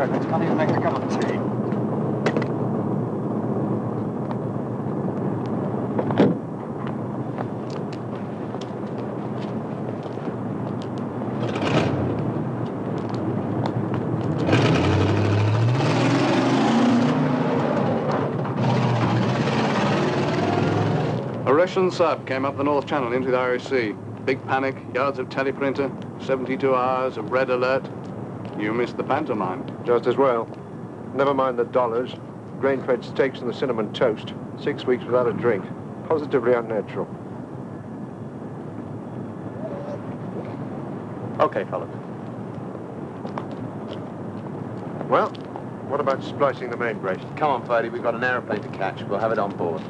Americans can't even make a cup of tea. A Russian sub came up the North Channel into the Irish Sea. Big panic, yards of teleprinter, 72 hours of red alert. You missed the pantomime. Just as well. Never mind the dollars. Grain-fed steaks and the cinnamon toast. 6 weeks without a drink. Positively unnatural. Okay, fellas. Well, what about splicing the main brace? Come on, Ferdy, we've got an aeroplane to catch. We'll have it on board.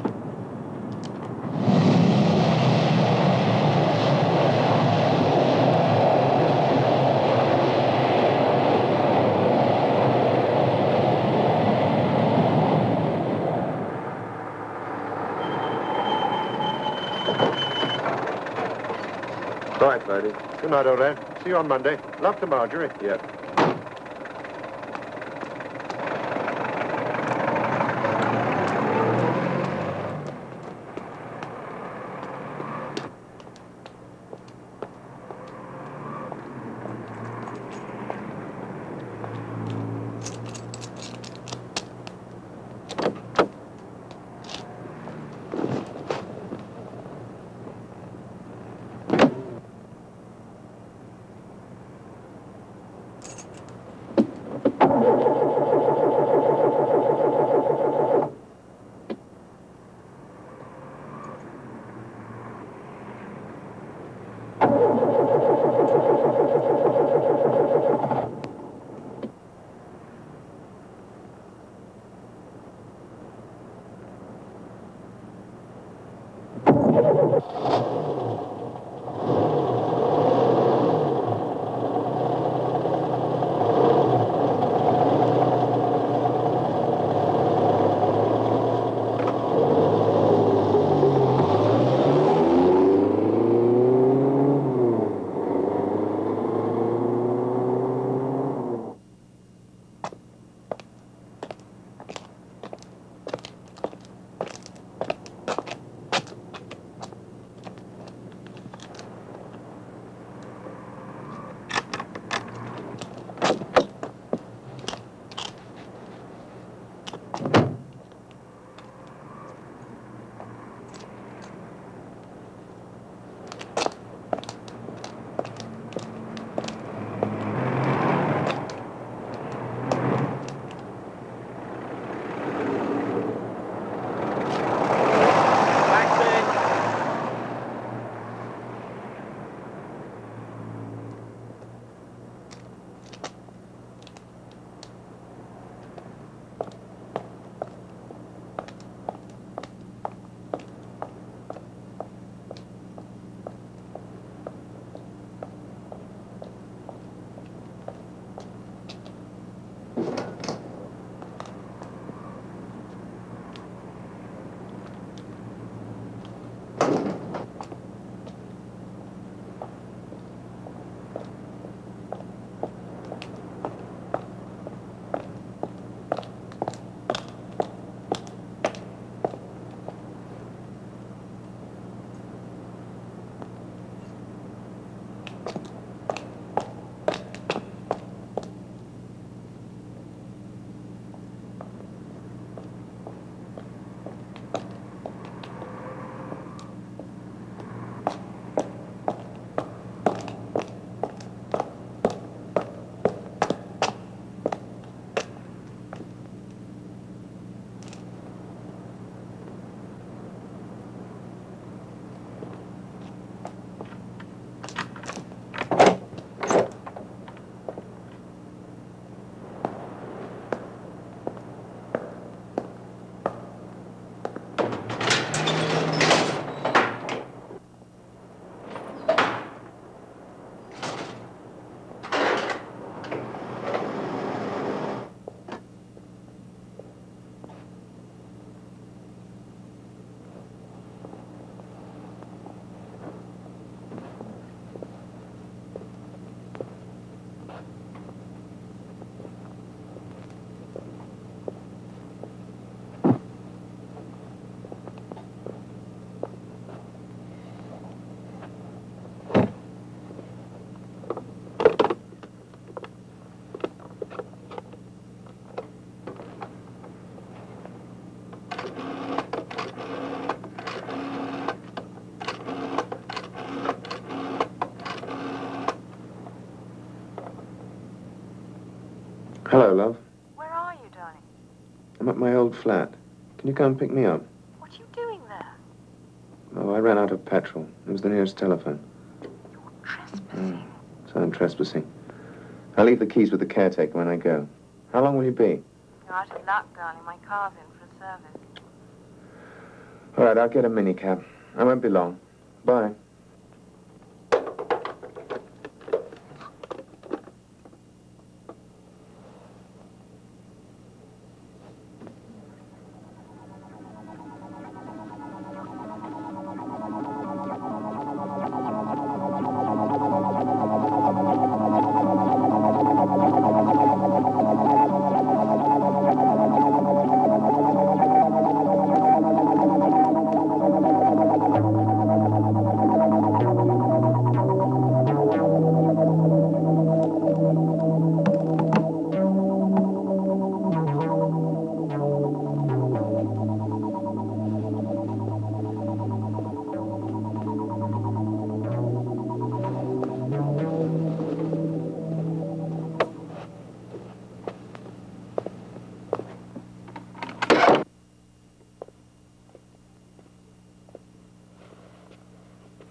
Right, Ferdy. Good night, old lad. See you on Monday. Love to Marjorie. Yep. Hello, love. Where are you, darling? I'm at my old flat. Can you come and pick me up? What are you doing there? Oh, I ran out of petrol. It was the nearest telephone. You're trespassing. So I'm trespassing. I'll leave the keys with the caretaker when I go. How long will you be? You're out of luck, darling. My car's in for a service. All right, I'll get a minicab. I won't be long. Bye.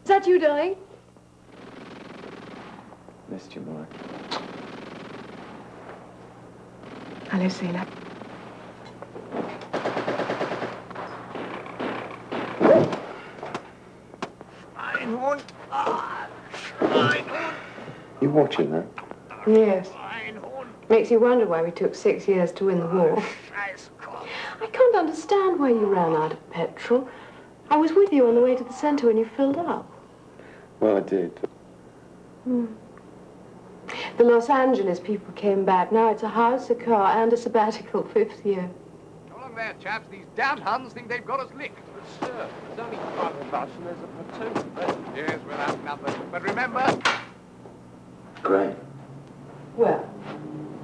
Is that you, darling? Missed you, Mark. Hello, Sailor. Einhorn. You watching that? Yes. Einhorn. Makes you wonder why we took 6 years to win the war. Scheißkopf. I can't understand why you ran out of petrol. I was with you on the way to the center when you filled up. Well, I did. The Los Angeles people came back. Now it's a house, a car, and a sabbatical, 5th year. Come along there, chaps. These damned Huns think they've got us licked. But, sir, there's only 5 of us and there's a platoon present. Yes, we're outnumbered. But remember, Great. Well,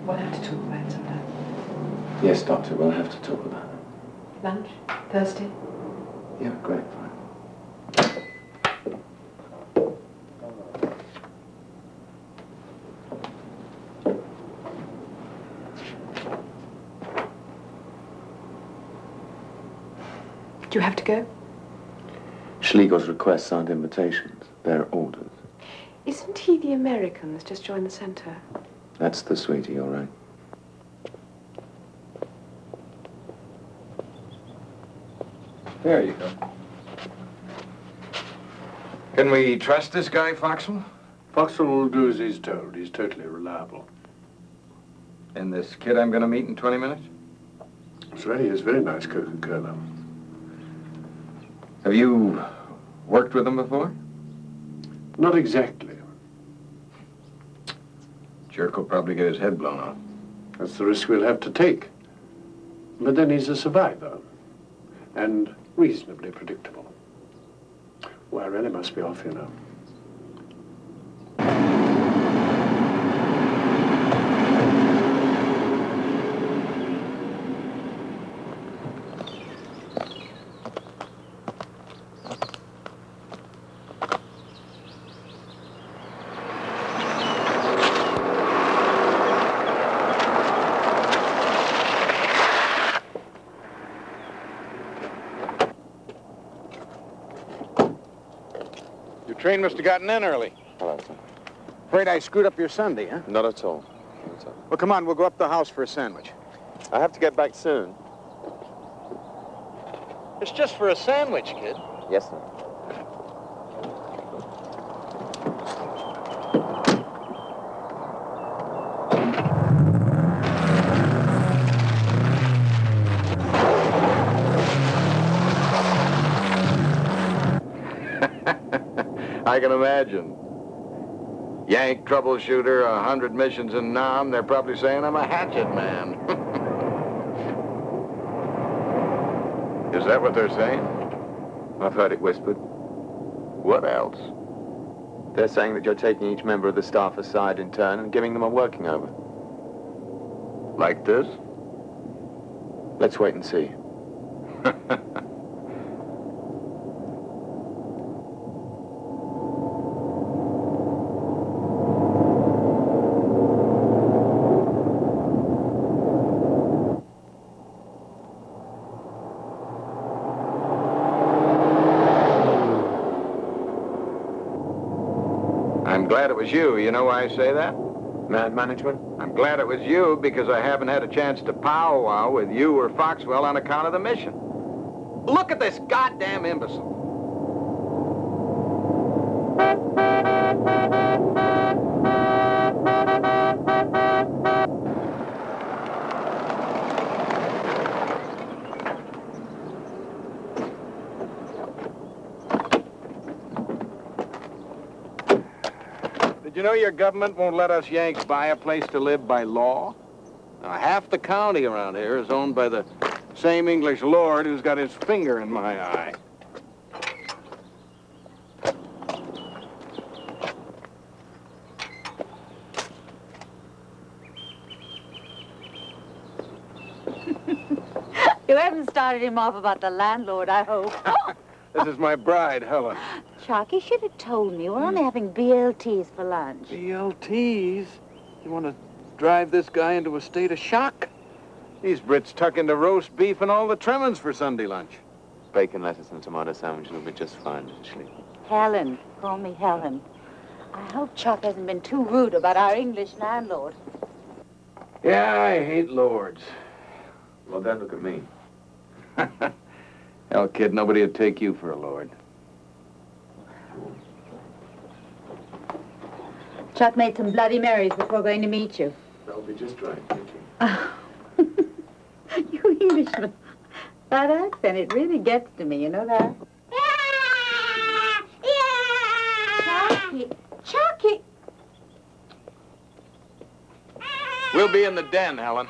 we'll have to talk about it sometime. Yes, Doctor, we'll have to talk about it. Lunch? Thursday? Yeah, great, fine. Do you have to go? Schlegel's requests aren't invitations. They're orders. Isn't he the American that's just joined the center? That's the sweetie, all right. There you go. Can we trust this guy, Foxwell? Foxwell will do as he's told. He's totally reliable. And this kid I'm going to meet in 20 minutes? So he is very nice Coca-Cola. Have you worked with him before? Not exactly. Jerk will probably get his head blown off. That's the risk we'll have to take. But then he's a survivor. And reasonably predictable. Well, I really must be off, you know. Train must have gotten in early. Hello, sir. Afraid I screwed up your Sunday, huh? Not at all. Not at all. Well, come on, we'll go up the house for a sandwich. I have to get back soon. It's just for a sandwich, kid. Yes, sir. I can imagine. Yank, troubleshooter, 100 missions in Nam, they're probably saying I'm a hatchet man. Is that what they're saying? I've heard it whispered. What else? They're saying that you're taking each member of the staff aside in turn and giving them a working over. Like this? Let's wait and see. glad it was you. You know why I say that? Man management? I'm glad it was you because I haven't had a chance to powwow with you or Foxwell on account of the mission. Look at this goddamn imbecile. Did you know your government won't let us Yanks buy a place to live by law? Now, half the county around here is owned by the same English lord who's got his finger in my eye. You haven't started him off about the landlord, I hope. This is my bride, Helen. Chuck, you should have told me. We're only having BLTs for lunch. BLTs? You want to drive this guy into a state of shock? These Brits tuck into roast beef and all the trimmings for Sunday lunch. Bacon, lettuce, and a tomato sandwich will be just fine, Ashley. Helen. Call me Helen. I hope Chuck hasn't been too rude about our English landlord. Yeah, I hate lords. Well, don't look at me. Hell, kid, nobody would take you for a lord. Chuck made some Bloody Marys before going to meet you. That'll be just right, thank you. You Englishmen. That accent, it really gets to me, you know that? Chucky! Chucky! We'll be in the den, Helen.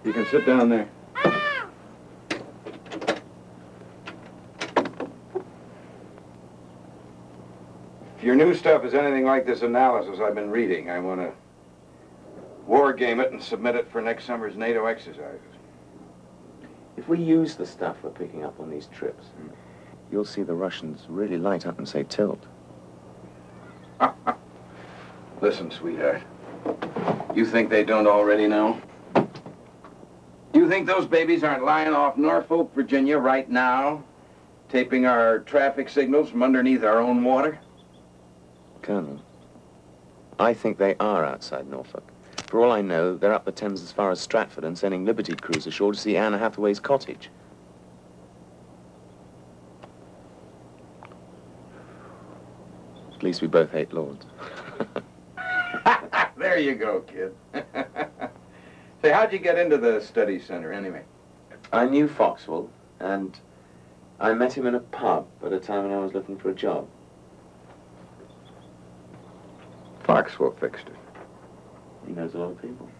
You can sit down there. If your new stuff is anything like this analysis I've been reading, I want to war game it and submit it for next summer's NATO exercises. If we use the stuff we're picking up on these trips, you'll see the Russians really light up and say tilt. Listen, sweetheart. You think they don't already know? You think those babies aren't lying off Norfolk, Virginia right now, taping our traffic signals from underneath our own water? Colonel, I think they are outside Norfolk. For all I know, they're up the Thames as far as Stratford and sending Liberty crews ashore to see Anne Hathaway's cottage. At least we both hate lords. There you go, kid. Say, how'd you get into the study center, anyway? I knew Foxwell, and I met him in a pub at a time when I was looking for a job. Foxwell fixed it. He knows a lot of people.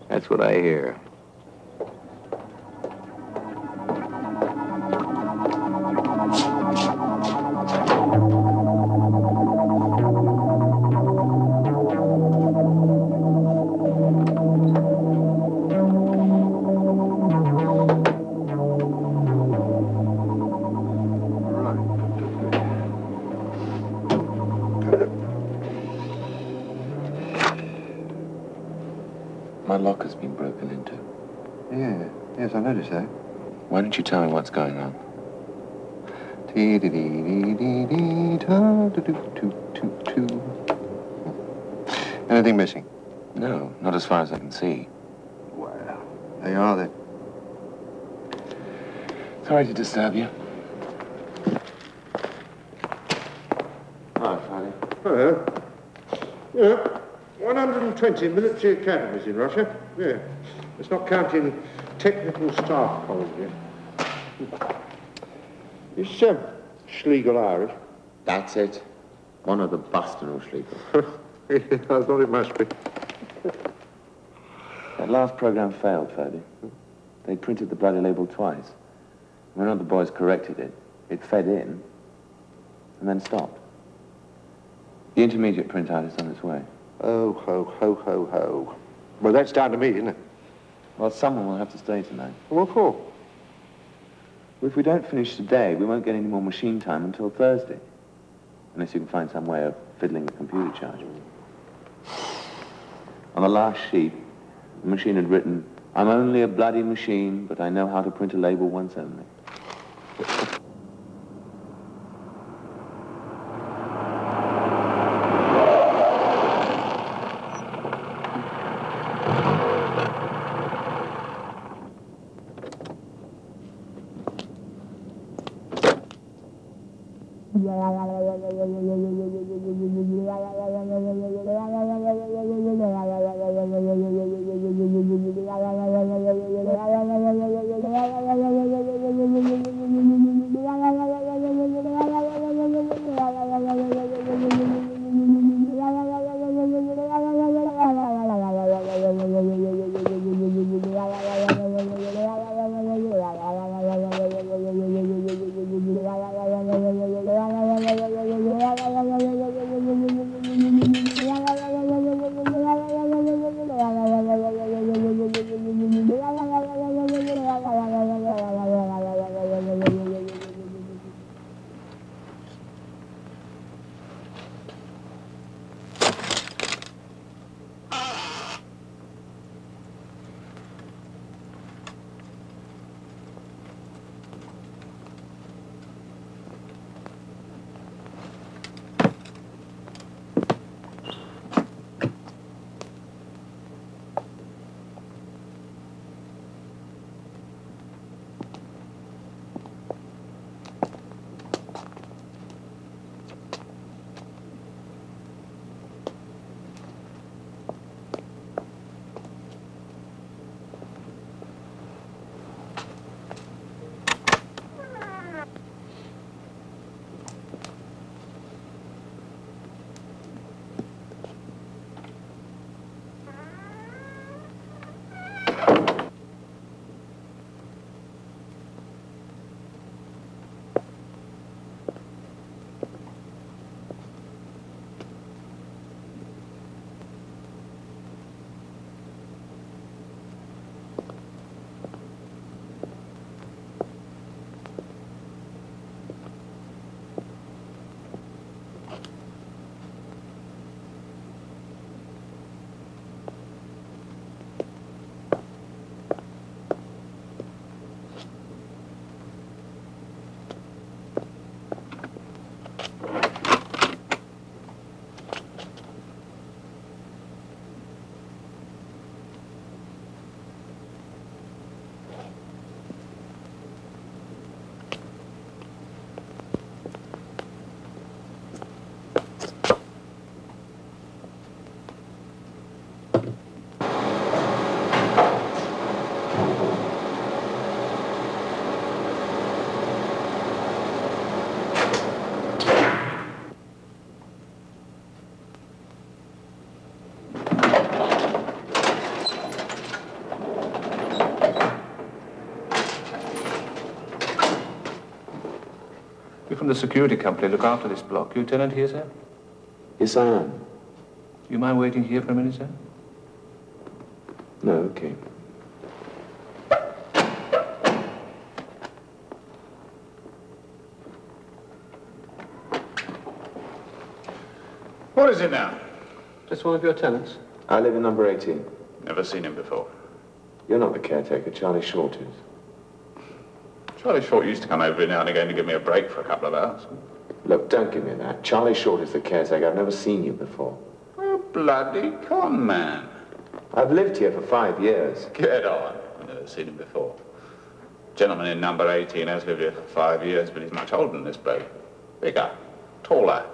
That's what I hear. My locker's been broken into. Yeah, yes, I noticed that. Why don't you tell me what's going on? Anything missing? No, not as far as I can see. Well, they are then. Sorry to disturb you. Hi, Friday. Hello. Yeah, 120 military academies in Russia. Yeah. It's not counting technical staff colleges. Is Schlegel Irish? That's it. One of the Boston Schlegel. I thought it must be. That last program failed, Ferdy. They printed the bloody label twice. When one of the boys corrected it, it fed in and then stopped. The intermediate printout is on its way. Oh, ho, ho, ho, ho. Well, that's down to me, isn't it? Well, someone will have to stay tonight. What for? Well, if we don't finish today, we won't get any more machine time until Thursday. Unless you can find some way of fiddling the computer charge. On the last sheet, the machine had written, "I'm only a bloody machine, but I know how to print a label once only." You from the security company look after this block. You tenant here, sir? Yes, I am. You mind waiting here for a minute, sir? No, okay. What is it now? Just one of your tenants? I live in number 18. Never seen him before. You're not the caretaker, Charlie Short is. Charlie Short used to come over now and again to give me a break for a couple of hours. Look, don't give me that. Charlie Short is the caretaker. I've never seen you before. Oh, bloody con man. I've lived here for 5 years. Get on. I've never seen him before. Gentleman in number 18 has lived here for 5 years, but he's much older than this bloke. Bigger, taller.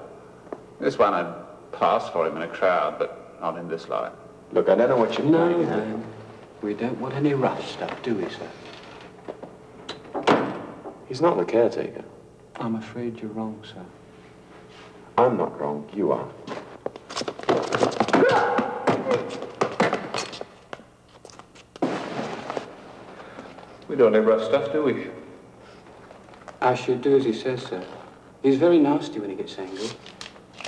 This one had passed for him in a crowd, but not in this light. Look, I don't know what you're playing at. No, we don't want any rough stuff, do we, sir? He's not the caretaker. I'm afraid you're wrong, sir. I'm not wrong. You are. We don't need rough stuff, do we? I should do as he says, sir. He's very nasty when he gets angry.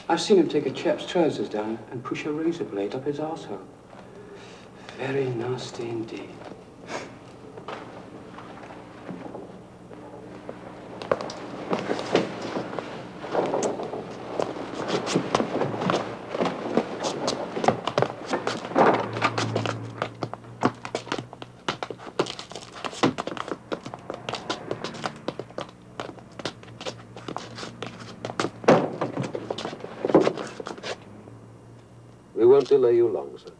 I've seen him take a chap's trousers down and push a razor blade up his arsehole. Very nasty indeed. won't delay you long, sir.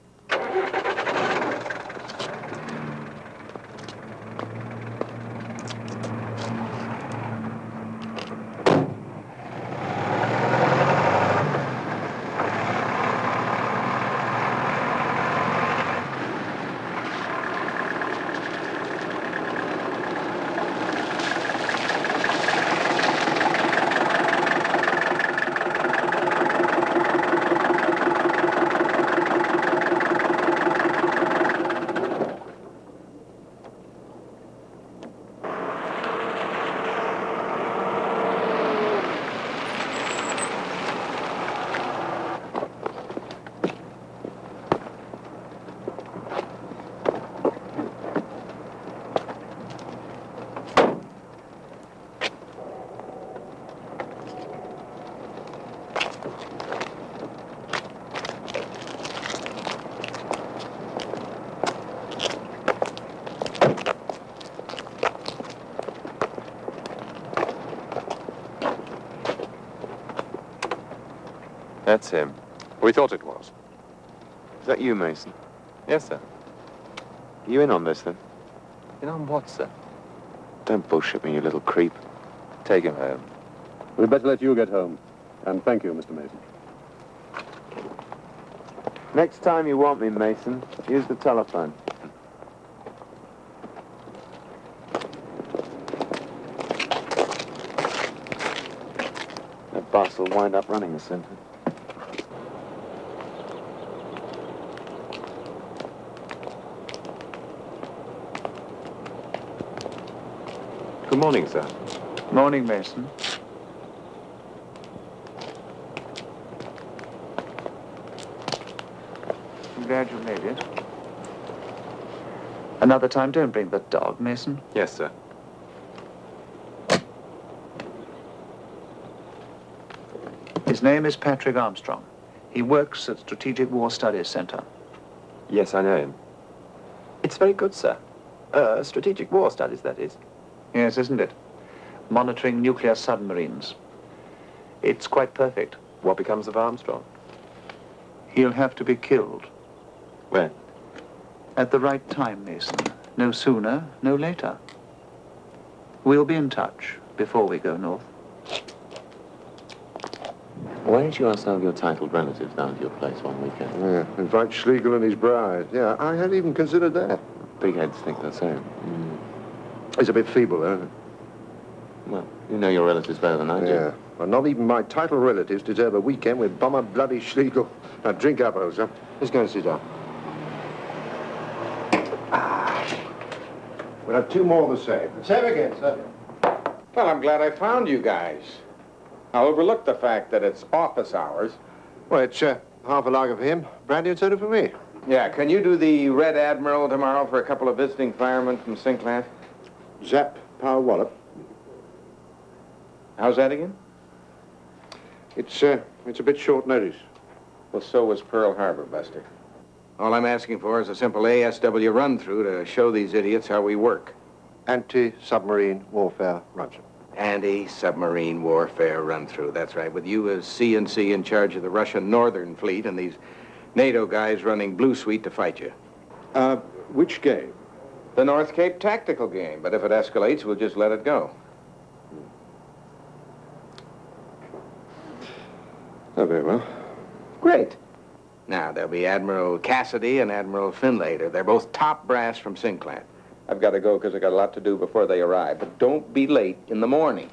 That's him. We thought it was. Is that you, Mason? Yes, sir. Are you in on this, then? In on what, sir? Don't bullshit me, you little creep. Take him home. We'd better let you get home. And thank you, Mr. Mason. Next time you want me, Mason, use the telephone. That boss will wind up running the center. Good morning, sir. Morning, Mason. I'm glad you made it. Another time, don't bring the dog, Mason. Yes, sir. His name is Patrick Armstrong. He works at Strategic War Studies Center. Yes, I know him. It's very good, sir. Strategic War Studies, that is. Yes, isn't it? Monitoring nuclear submarines. It's quite perfect. What becomes of Armstrong? He'll have to be killed. When? At the right time, Mason. No sooner, no later. We'll be in touch before we go north. Why don't you ask some of your titled relatives down to your place one weekend? Yeah, invite Schlegel and his bride. Yeah, I hadn't even considered that. Big heads think the same. He's a bit feeble, though. Well, you know your relatives better than I do. Yeah. Well, not even my titled relatives deserve a weekend with Bomber bloody Schlegel. Now, drink up, old son. Let's go and sit down. We'll have two more the same. Same again, sir. Well, I'm glad I found you guys. I'll overlook the fact that it's office hours. Well, it's half a lager for him, brandy and soda for me. Yeah, can you do the Red Admiral tomorrow for a couple of visiting firemen from Sinclair? Zap, power wallop. How's that again? It's a bit short notice. Well, so was Pearl Harbor, Buster. All I'm asking for is a simple ASW run-through to show these idiots how we work. Anti-submarine warfare run-through. Anti-submarine warfare run-through, that's right. With you as C&C in charge of the Russian Northern Fleet and these NATO guys running Blue Suite to fight you. Which game? The North Cape tactical game, but if it escalates, we'll just let it go. Oh, very well. Great. Now, there'll be Admiral Cassidy and Admiral Finlay. They're both top brass from Sinclair. I've got to go because I've got a lot to do before they arrive, but don't be late in the morning.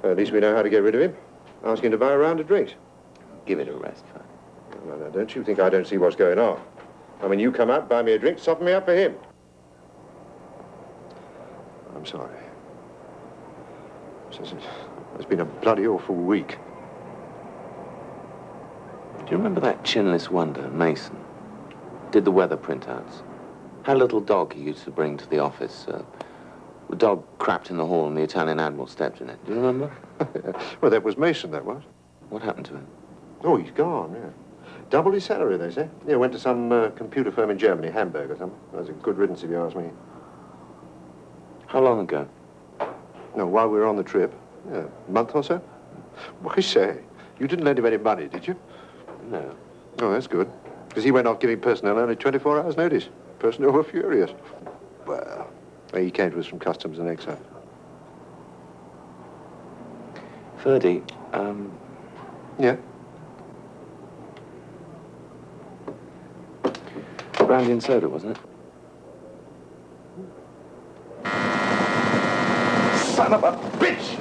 Well, at least we know how to get rid of him. Ask him to buy a round of drinks. Give it a rest, Fine. Well, now, don't you think I don't see what's going on? I mean, you come out, buy me a drink, soften me up for him. I'm sorry. It's been a bloody awful week. Do you remember that chinless wonder, Mason? Did the weather printouts. Had a little dog he used to bring to the office. The dog crapped in the hall and the Italian admiral stepped in it. Do you remember? Well, that was Mason, that was. What happened to him? Oh, he's gone, yeah. Doubled his salary, they say. Yeah, went to some computer firm in Germany, Hamburg or something. That was a good riddance, if you ask me. How long ago? No, while we were on the trip. Yeah, a month or so. What I say? You didn't lend him any money, did you? No. Oh, that's good. Because he went off giving personnel only 24 hours' notice. Personnel were furious. Well, he came to us from Customs and Excise. Ferdy, Yeah? brandy and soda, wasn't it? Son of a bitch!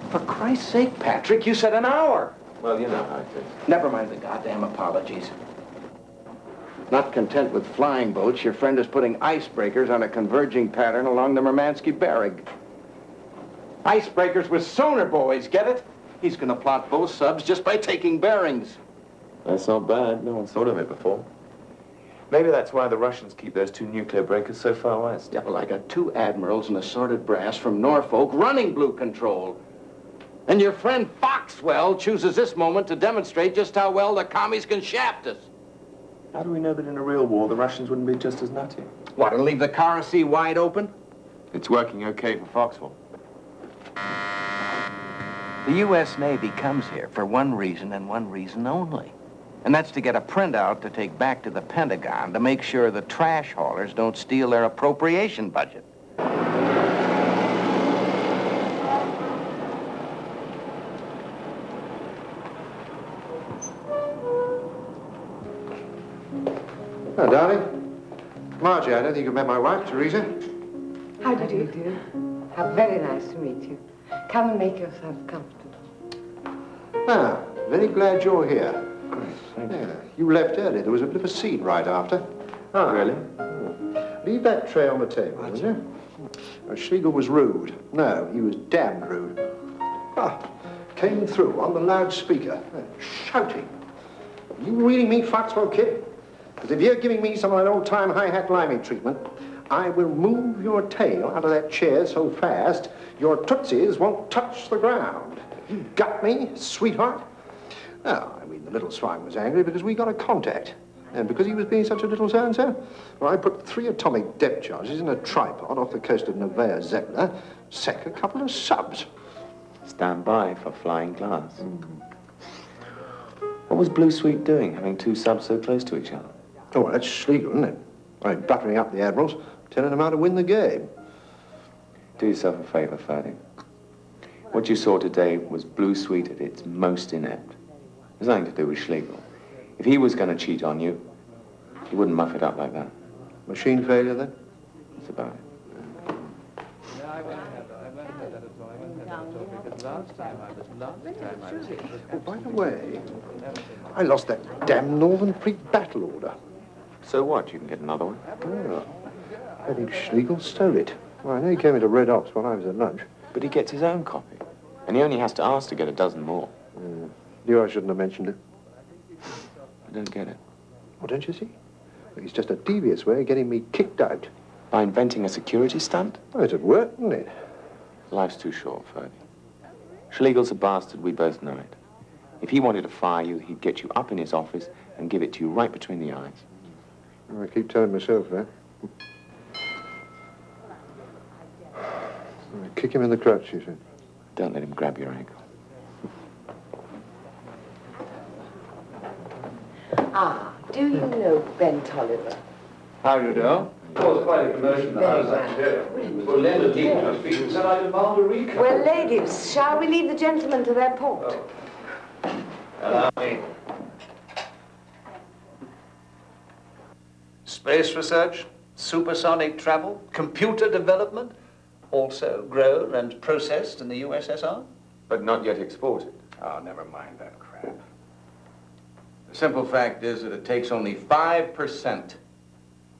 For Christ's sake, Patrick, you said an hour. Well, you know how it is. Never mind the goddamn apologies. Not content with flying boats, your friend is putting icebreakers on a converging pattern along the Murmanski Barrig. Icebreakers with sonar buoys, get it? He's gonna plot both subs just by taking bearings. That's not bad. No one's thought of it before. Maybe that's why the Russians keep those 2 nuclear breakers so far west. Yeah, well, I got 2 admirals and assorted brass from Norfolk running Blue Control. And your friend Foxwell chooses this moment to demonstrate just how well the commies can shaft us. How do we know that in a real war the Russians wouldn't be just as nutty? What, and leave the Kara Sea wide open? It's working okay for Foxwell. The U.S. Navy comes here for one reason and one reason only. And that's to get a printout to take back to the Pentagon to make sure the trash haulers don't steal their appropriation budget. Oh, darling. Margie, I don't think you've met my wife, Teresa. How do you do? How very nice to meet you. Come and make yourself comfortable. Ah, very glad you're here. Yeah, you left early. There was a bit of a scene right after. Oh, really? Leave that tray on the table, will you? Schlegel was rude. No, he was damned rude. Came through on the loudspeaker, shouting. You reading me, Foxwell, kid? Because if you're giving me some of that old-time hi-hat liming treatment, I will move your tail out of that chair so fast your tootsies won't touch the ground. You got me, sweetheart? Oh, I mean, the little swine was angry because we got a contact. And because he was being such a little so-and-so, well, I put 3 atomic depth charges in a tripod off the coast of Novaya Zemlya, sank a couple of subs. Stand by for flying glass. What was Blue Sweet doing, having 2 subs so close to each other? Oh, well, that's Schlegel, isn't it? I mean, buttering up the admirals, telling them how to win the game. Do yourself a favor, Ferdy. What you saw today was Blue Sweet at its most inept. There's nothing to do with Schlegel. If he was going to cheat on you, he wouldn't muff it up like that. Machine failure, then? That's about it. Oh, by the way, I lost that damn Northern Creek battle order. So what? You can get another one. Oh, I think Schlegel stole it. Well, I know he came into Red Ops when I was at lunch. But he gets his own copy. And he only has to ask to get a dozen more. Knew I shouldn't have mentioned it. I don't get it. Well, don't you see? It's just a devious way of getting me kicked out. By inventing a security stunt? Oh, it'd work, wouldn't it? Life's too short, Ferdy. Schlegel's a bastard, we both know it. If he wanted to fire you, he'd get you up in his office and give it to you right between the eyes. I keep telling myself that. Kick him in the crotch, you said. Don't let him grab your ankle. Ah, do you know Ben Tolliver? How do you do? Caused quite a commotion in the house, actually. Well, Linda Deacon was speaking and said I demand a recount. Well, ladies, shall we leave the gentlemen to their port? Allow me. Space research, supersonic travel, computer development, also grown and processed in the USSR? But not yet exported. Oh, never mind that crap. The simple fact is that it takes only 5%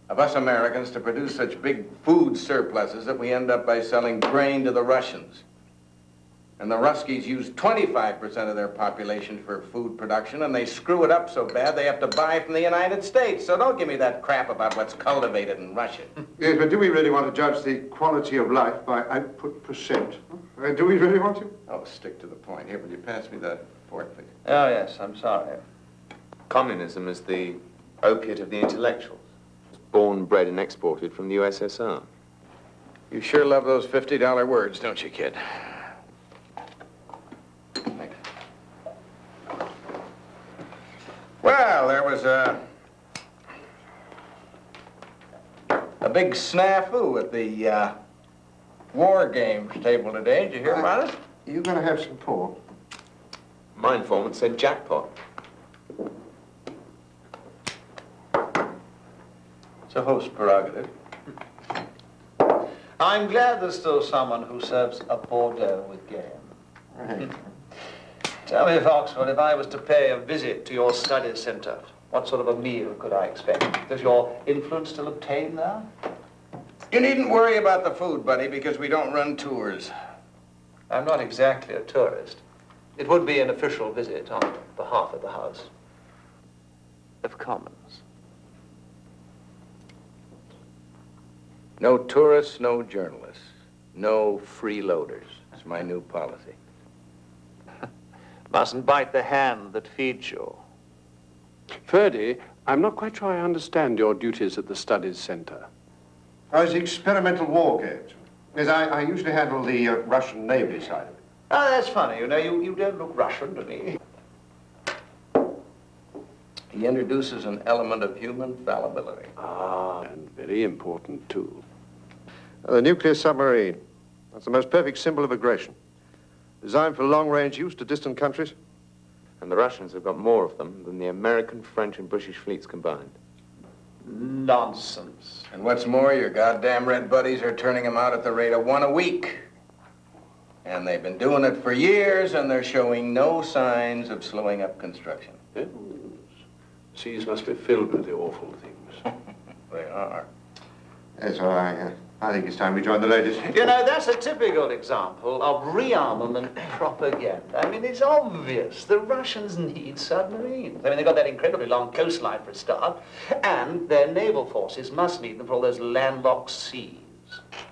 of us Americans to produce such big food surpluses that we end up by selling grain to the Russians. And the Ruskies use 25% of their population for food production, and they screw it up so bad they have to buy from the United States. So don't give me that crap about what's cultivated in Russia. Yes, but do we really want to judge the quality of life by output percent? Do we really want to? Oh, stick to the point. Here, will you pass me the fork, please? Oh, yes, I'm sorry. Communism is the opiate of the intellectuals. Born, bred, and exported from the USSR. You sure love those $50 words, don't you, kid? Thanks. Well, there was a big snafu at the war games table today. Did you hear about it? You gonna have some pork? My informant said jackpot. It's a host's prerogative. I'm glad there's still someone who serves a Bordeaux with game. Right. Tell me, Foxwell, if I was to pay a visit to your study centre, what sort of a meal could I expect? Does your influence still obtain there? You needn't worry about the food, buddy, because we don't run tours. I'm not exactly a tourist. It would be an official visit on behalf of the House of Commons. No tourists, no journalists, no freeloaders. It's my new policy. Mustn't bite the hand that feeds you. Ferdy, I'm not quite sure I understand your duties at the Studies Centre. Oh, it's experimental war games. Yes, I usually handle the Russian Navy side of it. Oh, that's funny. You know, you don't look Russian to me. He introduces an element of human fallibility. Ah, and very important, too. The nuclear submarine. That's the most perfect symbol of aggression. Designed for long-range use to distant countries. And the Russians have got more of them than the American, French, and British fleets combined. Nonsense. And what's more, your goddamn red buddies are turning them out at the rate of 1 a week. And they've been doing it for years, and they're showing no signs of slowing up construction. Yes. Seas must be filled with the awful things. They are. Yes, well, I think it's time we join the ladies. You know, that's a typical example of rearmament propaganda. I mean, it's obvious. The Russians need submarines. I mean, they've got that incredibly long coastline for a start, and their naval forces must need them for all those landlocked seas.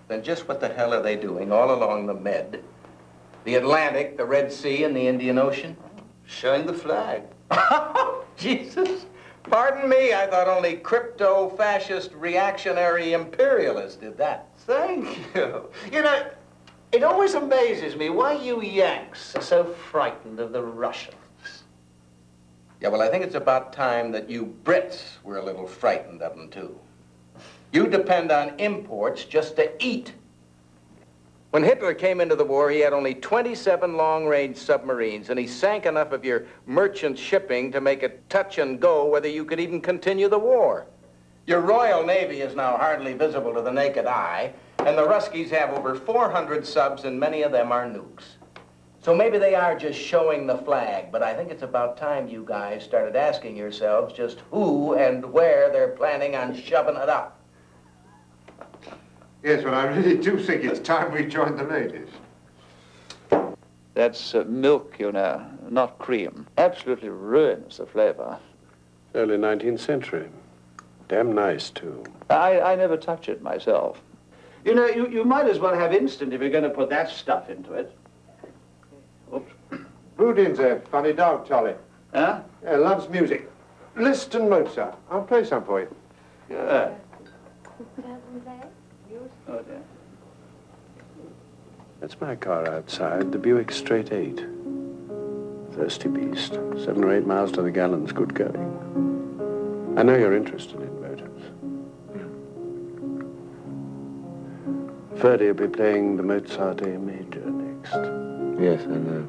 Then just what the hell are they doing all along the Med? The Atlantic, the Red Sea, and the Indian Ocean? Showing the flag. Jesus. Pardon me, I thought only crypto-fascist reactionary imperialists did that. Thank you. You know, it always amazes me why you Yanks are so frightened of the Russians. Yeah, well, I think it's about time that you Brits were a little frightened of them, too. You depend on imports just to eat. When Hitler came into the war, he had only 27 long-range submarines, and he sank enough of your merchant shipping to make it touch and go whether you could even continue the war. Your Royal Navy is now hardly visible to the naked eye, and the Ruskies have over 400 subs, and many of them are nukes. So maybe they are just showing the flag, but I think it's about time you guys started asking yourselves just who and where they're planning on shoving it up. Yes, well, I really do think it's time we joined the ladies. That's milk, you know, not cream. Absolutely ruins the flavor. Early 19th century. Damn nice, too. I never touch it myself. You know, you might as well have instant if you're going to put that stuff into it. Oops. Boudin's a funny dog, Tolly. Huh? Yeah, loves music. Liszt and Mozart. I'll play some for you. Good. Oh, dear. That's my car outside, the Buick Straight 8. Thirsty beast. 7 or 8 miles to the gallon's good going. I know you're interested in motors. Ferdy will be playing the Mozart A major next. Yes, I know.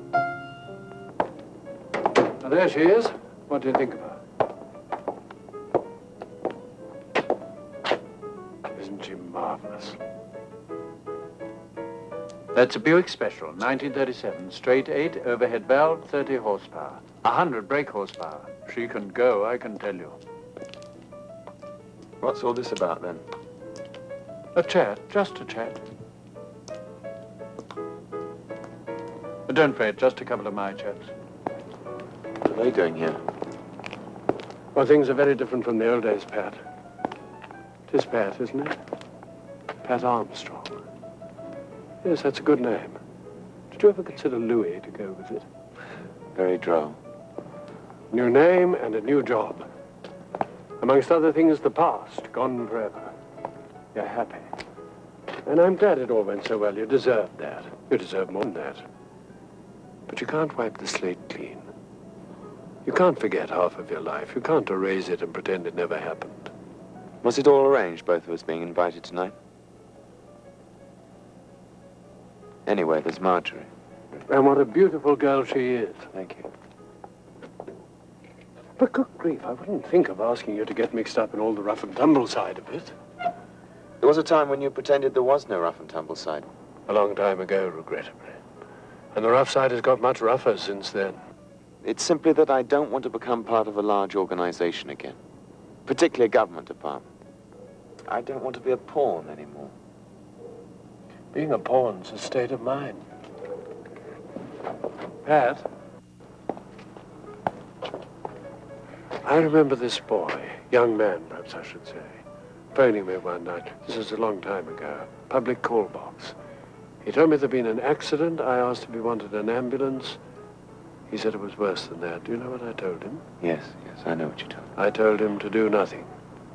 Now, there she is. What do you think of her? Isn't she marvelous? That's a Buick Special, 1937. Straight 8, overhead valve, 30 horsepower. 100 brake horsepower. She can go, I can tell you. What's all this about, then? A chat, just a chat. But don't fret, just a couple of my chats. What are they doing here? Well, things are very different from the old days, Pat. It is Pat, isn't it? Pat Armstrong. Yes, that's a good name. Did you ever consider Louis to go with it? Very droll. New name and a new job. Amongst other things, the past, gone forever. You're happy. And I'm glad it all went so well. You deserved that. You deserve more than that. But you can't wipe the slate clean. You can't forget half of your life. You can't erase it and pretend it never happened. Was it all arranged, both of us being invited tonight? Anyway, there's Marjorie. And what a beautiful girl she is. Thank you. But good grief, I wouldn't think of asking you to get mixed up in all the rough and tumble side of it. There was a time when you pretended there was no rough and tumble side. A long time ago, regrettably. And the rough side has got much rougher since then. It's simply that I don't want to become part of a large organization again. Particularly a government department. I don't want to be a pawn anymore. Being a pawn's a state of mind. Pat? I remember this boy, young man, perhaps I should say, phoning me one night. This was a long time ago. Public call box. He told me there'd been an accident. I asked if he wanted an ambulance. He said it was worse than that. Do you know what I told him? Yes, I know what you told me. I told him to do nothing.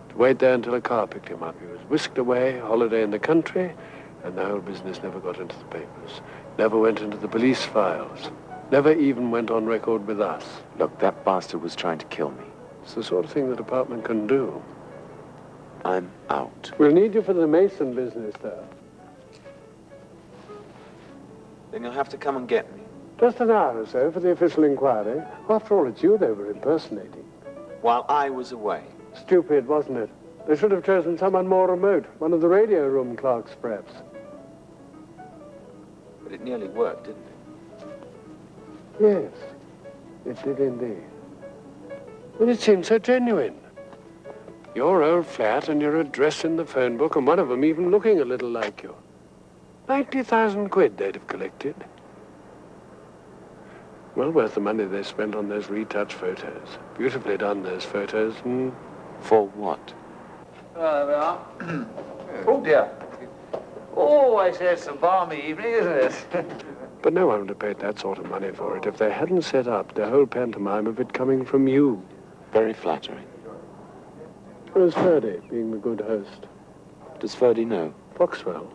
To wait there until a car picked him up. He was whisked away, holiday in the country, and the whole business never got into the papers. Never went into the police files. Never even went on record with us. Look, that bastard was trying to kill me. It's the sort of thing the department can do. I'm out. We'll need you for the Mason business, though. Then you'll have to come and get me. Just an hour or so for the official inquiry. After all, it's you they were impersonating. While I was away. Stupid, wasn't it? They should have chosen someone more remote. One of the radio room clerks, perhaps. But it nearly worked, didn't it? Yes, it did indeed. But it seemed so genuine. Your old flat and your address in the phone book, and one of them even looking a little like you. 90,000 quid they'd have collected. Well worth the money they spent on those retouch photos. Beautifully done, those photos. For what? There we are. Oh, dear. Oh, I say, it's a balmy evening, isn't it? But no one would have paid that sort of money for it if they hadn't set up the whole pantomime of it coming from you. Very flattering. Where's Ferdy, being the good host? Does Ferdy know? Foxwell.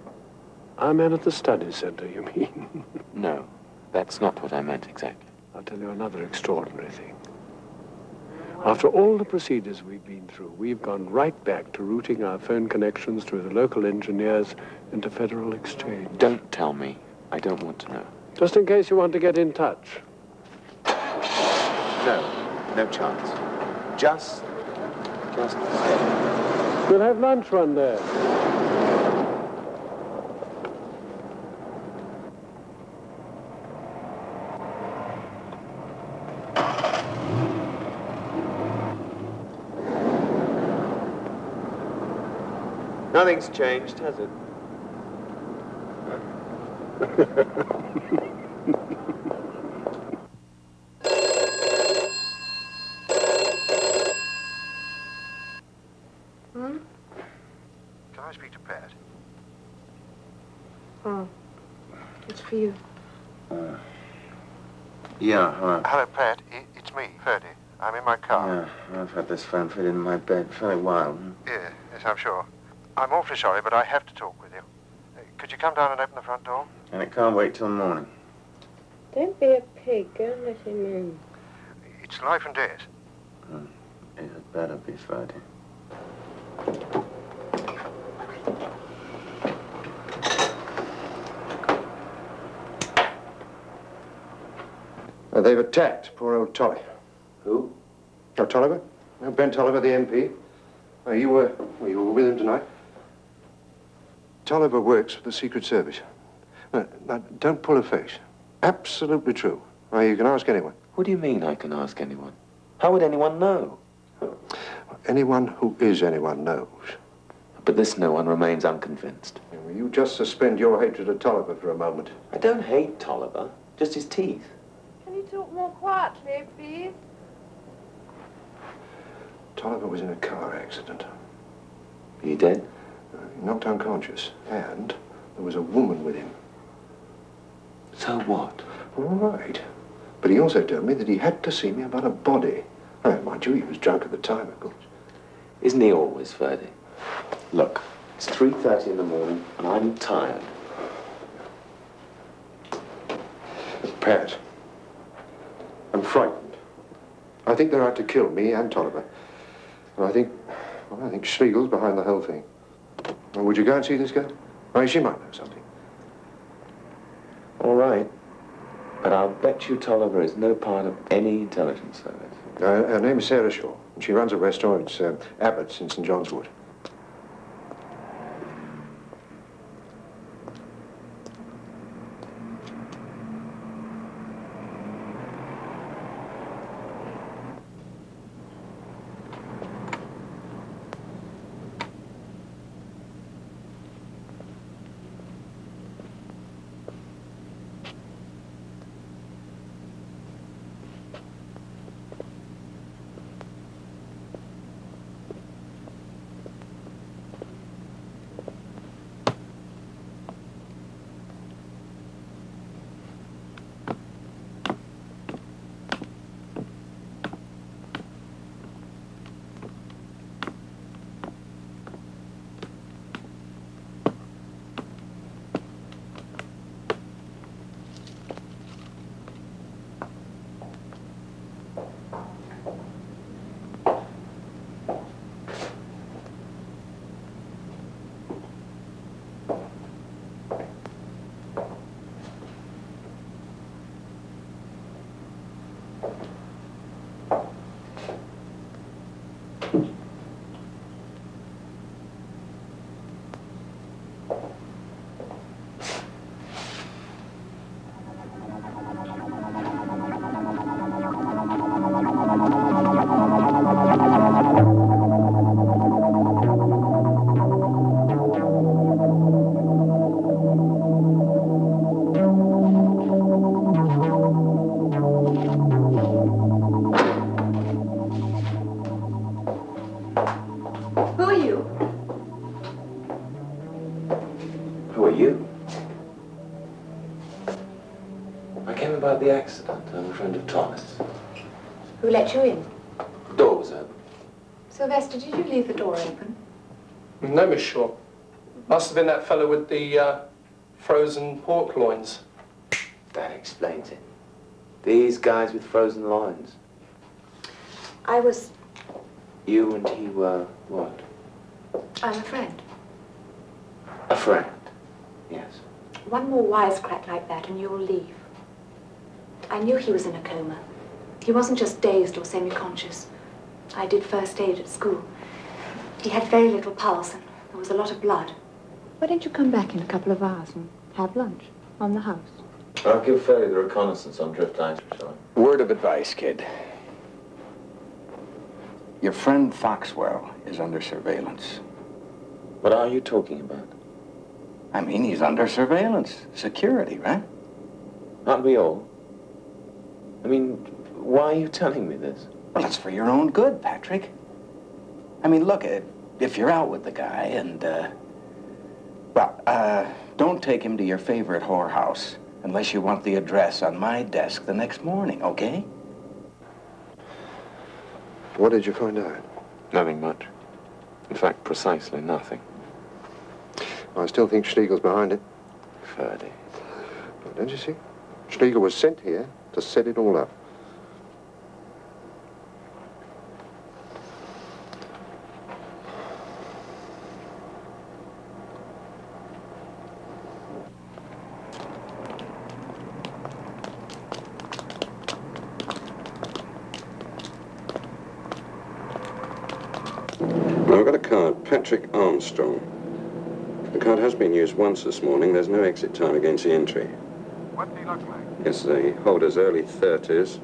Our man at the study centre, you mean? No, that's not what I meant exactly. I'll tell you another extraordinary thing. After all the procedures we've been through, we've gone right back to routing our phone connections through the local engineers into Federal Exchange. Don't tell me. I don't want to know. Just in case you want to get in touch. No chance. Just. We'll have lunch one day. Nothing's changed, has it? Can I speak to Pat? Oh, it's for you. Yeah, hello. Hello, Pat. It's me, Ferdy. I'm in my car. Yeah, I've had this phone fitted in my bed for a while. Yes, I'm sure. I'm awfully sorry, but I have to talk with you. Could you come down and open the front door? And it can't wait till morning. Don't be a pig. Go and let him in. It's life and death. It had better be Friday. They've attacked poor old Tolly. Who? Oh, Tolliver? No, Ben Tolliver, the MP. You were with him tonight. Tolliver works for the Secret Service. Now, don't pull a face. Absolutely true. You can ask anyone. What do you mean I can ask anyone? How would anyone know? Anyone who is anyone knows. But this no one remains unconvinced. Will you just suspend your hatred of Tolliver for a moment? I don't hate Tolliver, just his teeth. Can you talk more quietly, please? Tolliver was in a car accident. He dead? He knocked unconscious, and there was a woman with him. So what? All right. But he also told me that he had to see me about a body. Mind you, he was drunk at the time, of course. Isn't he always, Ferdy? Look, it's 3:30 in the morning, and I'm tired. Pat, I'm frightened. I think they're out to kill me and Tolliver. And I think Schlegel's behind the whole thing. Well, would you go and see this girl? I mean, she might know something. All right. But I'll bet you Tolliver is no part of any intelligence service. Her name is Sarah Shaw, and she runs a restaurant. It's Abbott's in St. John's Wood. The accident. I'm a friend of Thomas. Who let you in? The door was open. Sylvester, did you leave the door open? No, Miss Shaw. Must have been that fellow with the frozen pork loins. That explains it. These guys with frozen loins. I was... You and he were what? I'm a friend. A friend? Yes. One more wisecrack like that and you'll leave. I knew he was in a coma. He wasn't just dazed or semi-conscious. I did first aid at school. He had very little pulse and there was a lot of blood. Why don't you come back in a couple of hours and have lunch on the house? I'll give Ferry the reconnaissance on drift ice, shall I? Word of advice, kid. Your friend Foxwell is under surveillance. What are you talking about? I mean, he's under surveillance. Security, right? Aren't we all? I mean, why are you telling me this? Well, it's for your own good, Patrick. I mean, look, if you're out with the guy and, don't take him to your favorite whorehouse unless you want the address on my desk the next morning, okay? What did you find out? Nothing much. In fact, precisely nothing. I still think Schlegel's behind it. Ferdy. Well, don't you see? Schlegel was sent here to set it all up. I've got a card, Patrick Armstrong. The card has been used once this morning. There's no exit time against the entry. What's he look like? Yes, the holder's early 30s,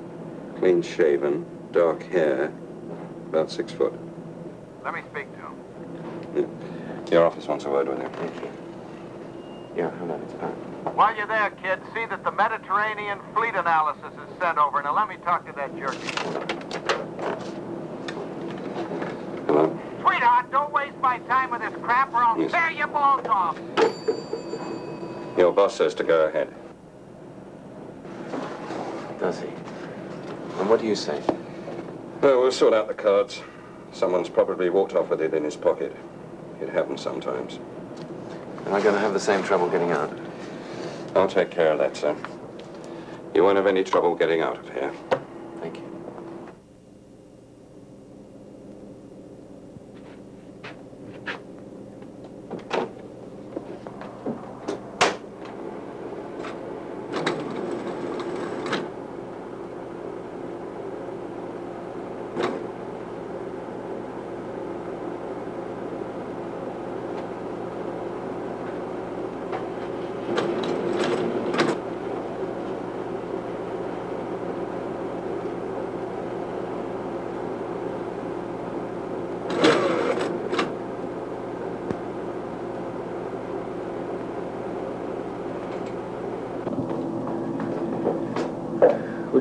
clean shaven, dark hair, about 6 foot. Let me speak to him. Yeah. Your office wants a word with you. Thank you. Yeah, hold on, it's Pat. While you're there, kid, see that the Mediterranean fleet analysis is sent over. Now let me talk to that jerky. Hello? Sweetheart, don't waste my time with this crap or I'll tear your balls off. Your boss says to go ahead. Does he? And what do you say? Well, we'll sort out the cards. Someone's probably walked off with it in his pocket. It happens sometimes. Am I going to have the same trouble getting out? I'll take care of that, sir. You won't have any trouble getting out of here. Thank you.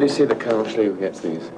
Somebody see that Colonel Schlegel gets these.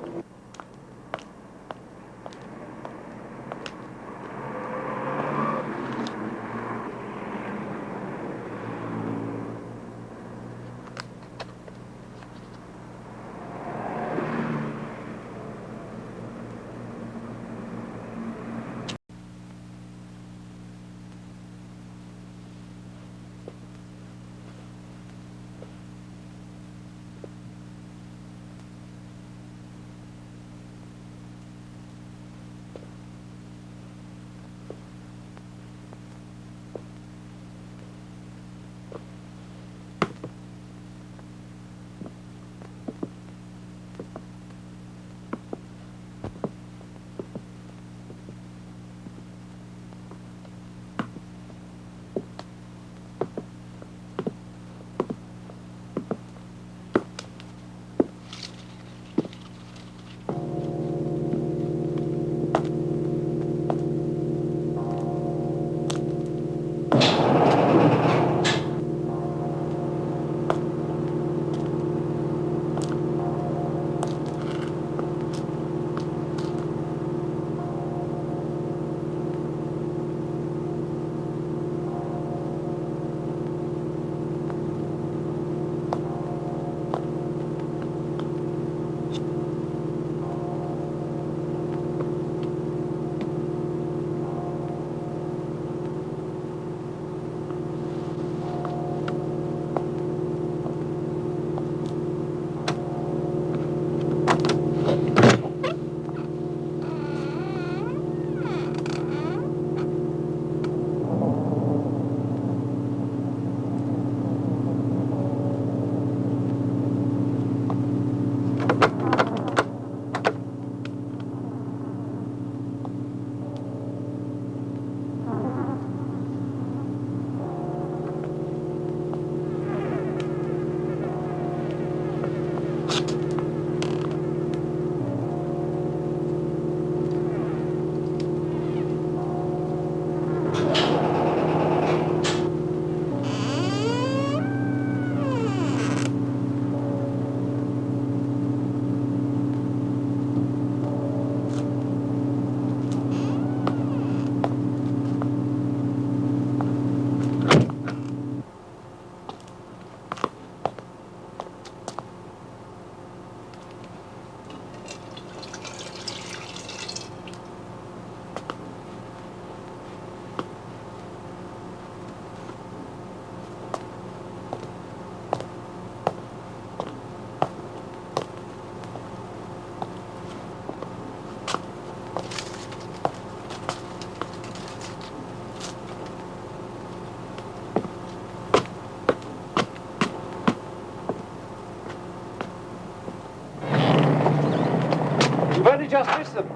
You've only just missed them.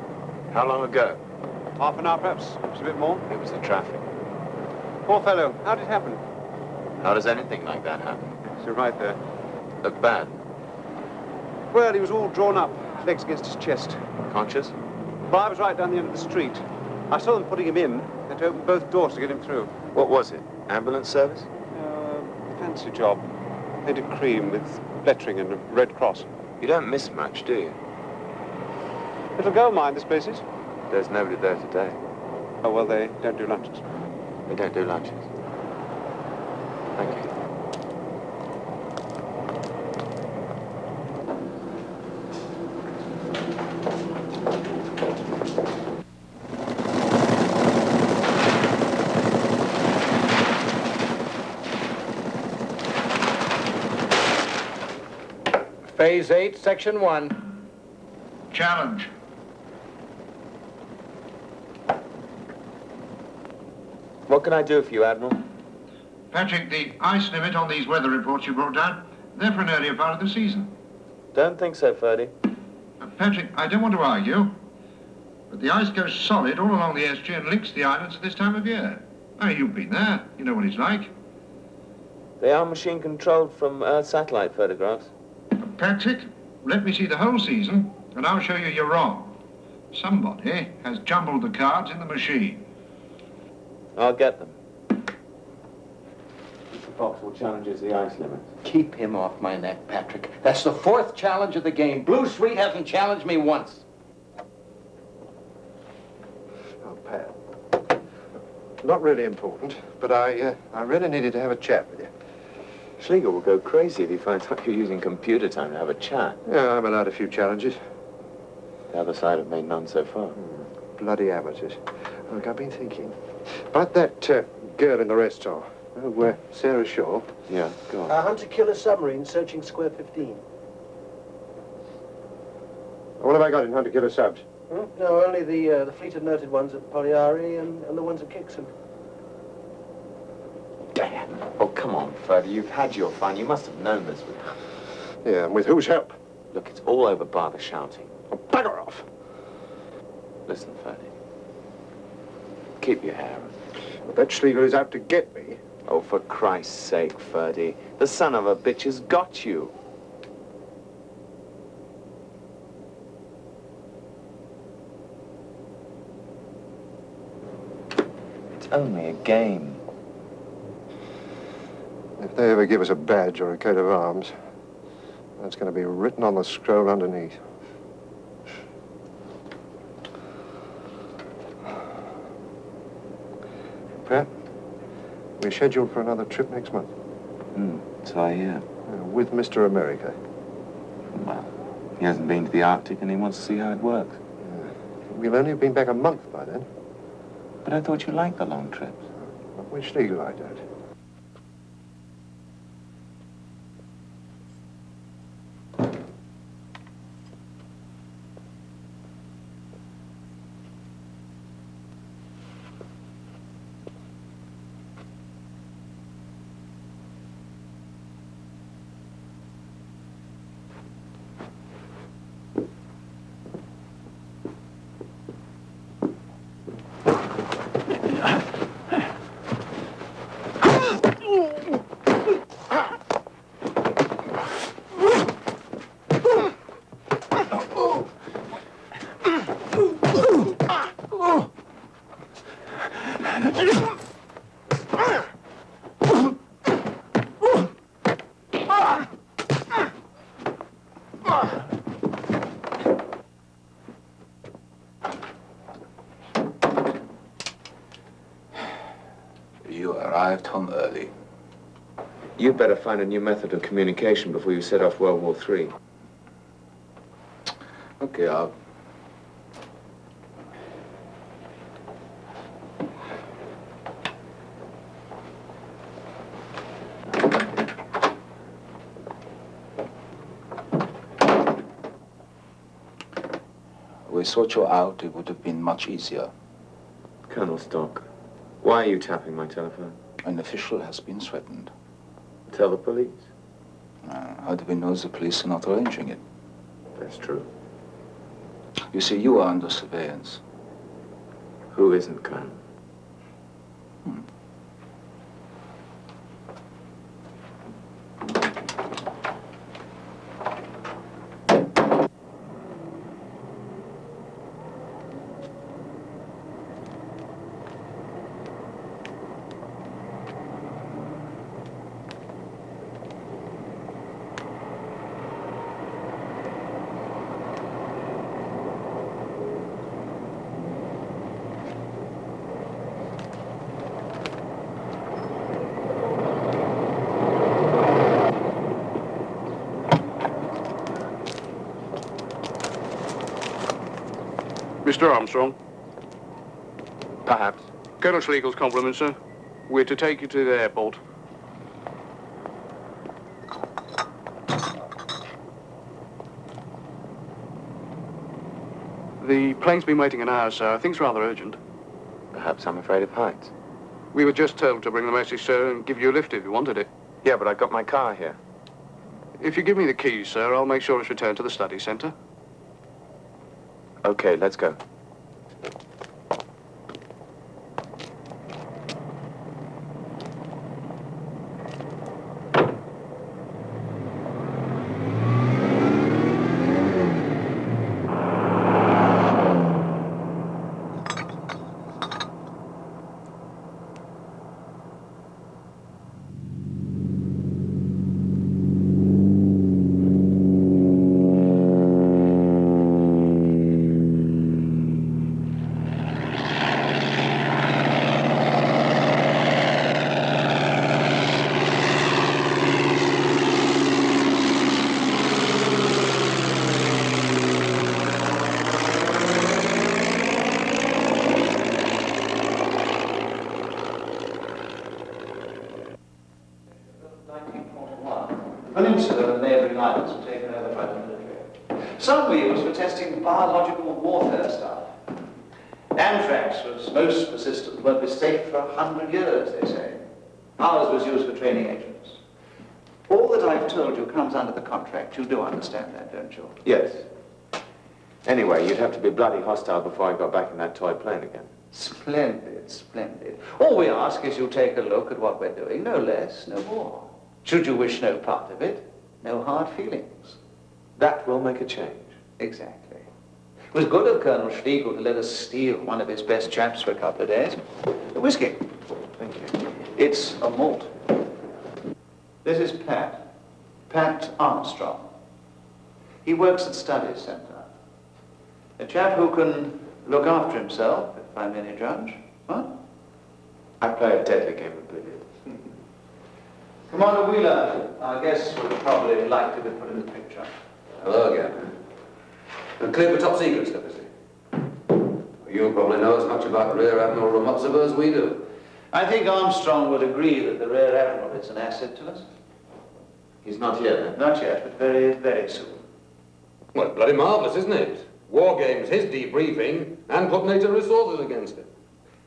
How long ago? Half an hour, perhaps. Perhaps a bit more. It was the traffic. Poor fellow. How did it happen? How does anything like that happen? So right there. Look bad. Well, he was all drawn up, legs against his chest. Conscious? Well, I was right down the end of the street. I saw them putting him in. They had to open both doors to get him through. What was it? Ambulance service? Fancy job. Painted cream with lettering and a red cross. You don't miss much, do you? Little gold mine, this place is. There's nobody there today. Oh, well, they don't do lunches. They don't do lunches. Thank you. Phase 8, Section 1. Challenge. What can I do for you, Admiral? Patrick, the ice limit on these weather reports you brought down, they're for an earlier part of the season. Don't think so, Ferdy. Patrick, I don't want to argue, but the ice goes solid all along the SG and links the islands at this time of year. Oh, you've been there. You know what it's like. They are machine-controlled from Earth satellite photographs. Patrick, let me see the whole season, and I'll show you you're wrong. Somebody has jumbled the cards in the machine. I'll get them. Foxwell challenges the ice limit. Keep him off my neck, Patrick. That's the 4th challenge of the game. Blue Sweet hasn't challenged me once. Oh, Pat. Not really important, but I really needed to have a chat with you. Schlegel will go crazy if he finds out you're using computer time to have a chat. Yeah, I'm allowed a few challenges. The other side have made none so far. Bloody amateurs. Look, I've been thinking. About that girl in the restaurant. Oh, Sarah Shaw. Yeah, go on. A hunter-killer submarine searching Square 15. What have I got in hunter-killer subs? No, only the fleet-of-noted ones at Poliari and the ones at Kixon. Damn. Oh, come on, Ferdy. You've had your fun. You must have known this would happen. Yeah, and with whose help? Look, it's all over bar the shouting. Oh, bugger off! Listen, Ferdy. Keep your hair up. Well, that Schlegel is out to get me. Oh, for Christ's sake, Ferdy. The son of a bitch has got you. It's only a game. If they ever give us a badge or a coat of arms, that's going to be written on the scroll underneath. Pat, we're scheduled for another trip next month. So I hear. With Mr. America. Well, he hasn't been to the Arctic and he wants to see how it works. We'll only have been back a month by then. But I thought you liked the long trips. Not with Schlegel, I don't. You arrived home early. You'd better find a new method of communication before you set off World War III. Okay, I'll... We sought you out, it would have been much easier. Colonel Stock, why are you tapping my telephone? An official has been threatened. Tell the police. How do we know the police are not arranging it? That's true. You see, you are under surveillance. Who isn't, Colonel? Mr. Armstrong. Perhaps. Colonel Schlegel's compliments, sir. We're to take you to the airport. The plane's been waiting an hour, sir. I think it's rather urgent. Perhaps I'm afraid of heights. We were just told to bring the message, sir, and give you a lift if you wanted it. Yeah, but I got my car here. If you give me the keys, sir, I'll make sure it's returned to the study centre. Okay, let's go. peninsula and the neighbouring islands were taken over by the military. Some were used for testing biological warfare stuff. Anthrax was most persistent and won't be safe for 100 years, they say. Ours was used for training agents. All that I've told you comes under the contract. You do understand that, don't you? Yes. Anyway, you'd have to be bloody hostile before I got back in that toy plane again. Splendid, splendid. All we ask is you take a look at what we're doing, no less, no more. Should you wish no part of it, no hard feelings. That will make a change. Exactly. It was good of Colonel Schlegel to let us steal one of his best chaps for a couple of days. The whiskey. Thank you. It's a malt. This is Pat Armstrong. He works at Studies Centre. A chap who can look after himself, if I'm any judge. What? I play a deadly game of billiards. Commander Wheeler, our guest would probably like to be put in the picture. Hello again. And clear for top secret stuff, is it? You probably know as much about Rear Admiral Ramotsova as we do. I think Armstrong would agree that the Rear Admiral is an asset to us. He's not here, then? Not yet, but very, very soon. Well, bloody marvellous, isn't it? War games, his debriefing, and put NATO resources against it.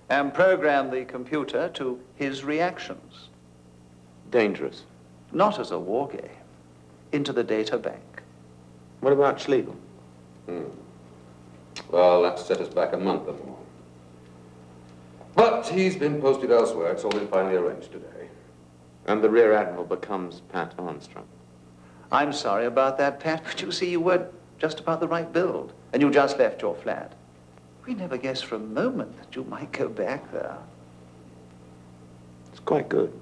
And program the computer to his reactions. Dangerous. Not as a war game. Into the data bank. What about Schlegel? Well, that set us back a month or more. But he's been posted elsewhere. It's all been finally arranged today. And the Rear Admiral becomes Pat Armstrong. I'm sorry about that, Pat, but you see, you weren't just about the right build, and you just left your flat. We never guessed for a moment that you might go back there. It's quite good.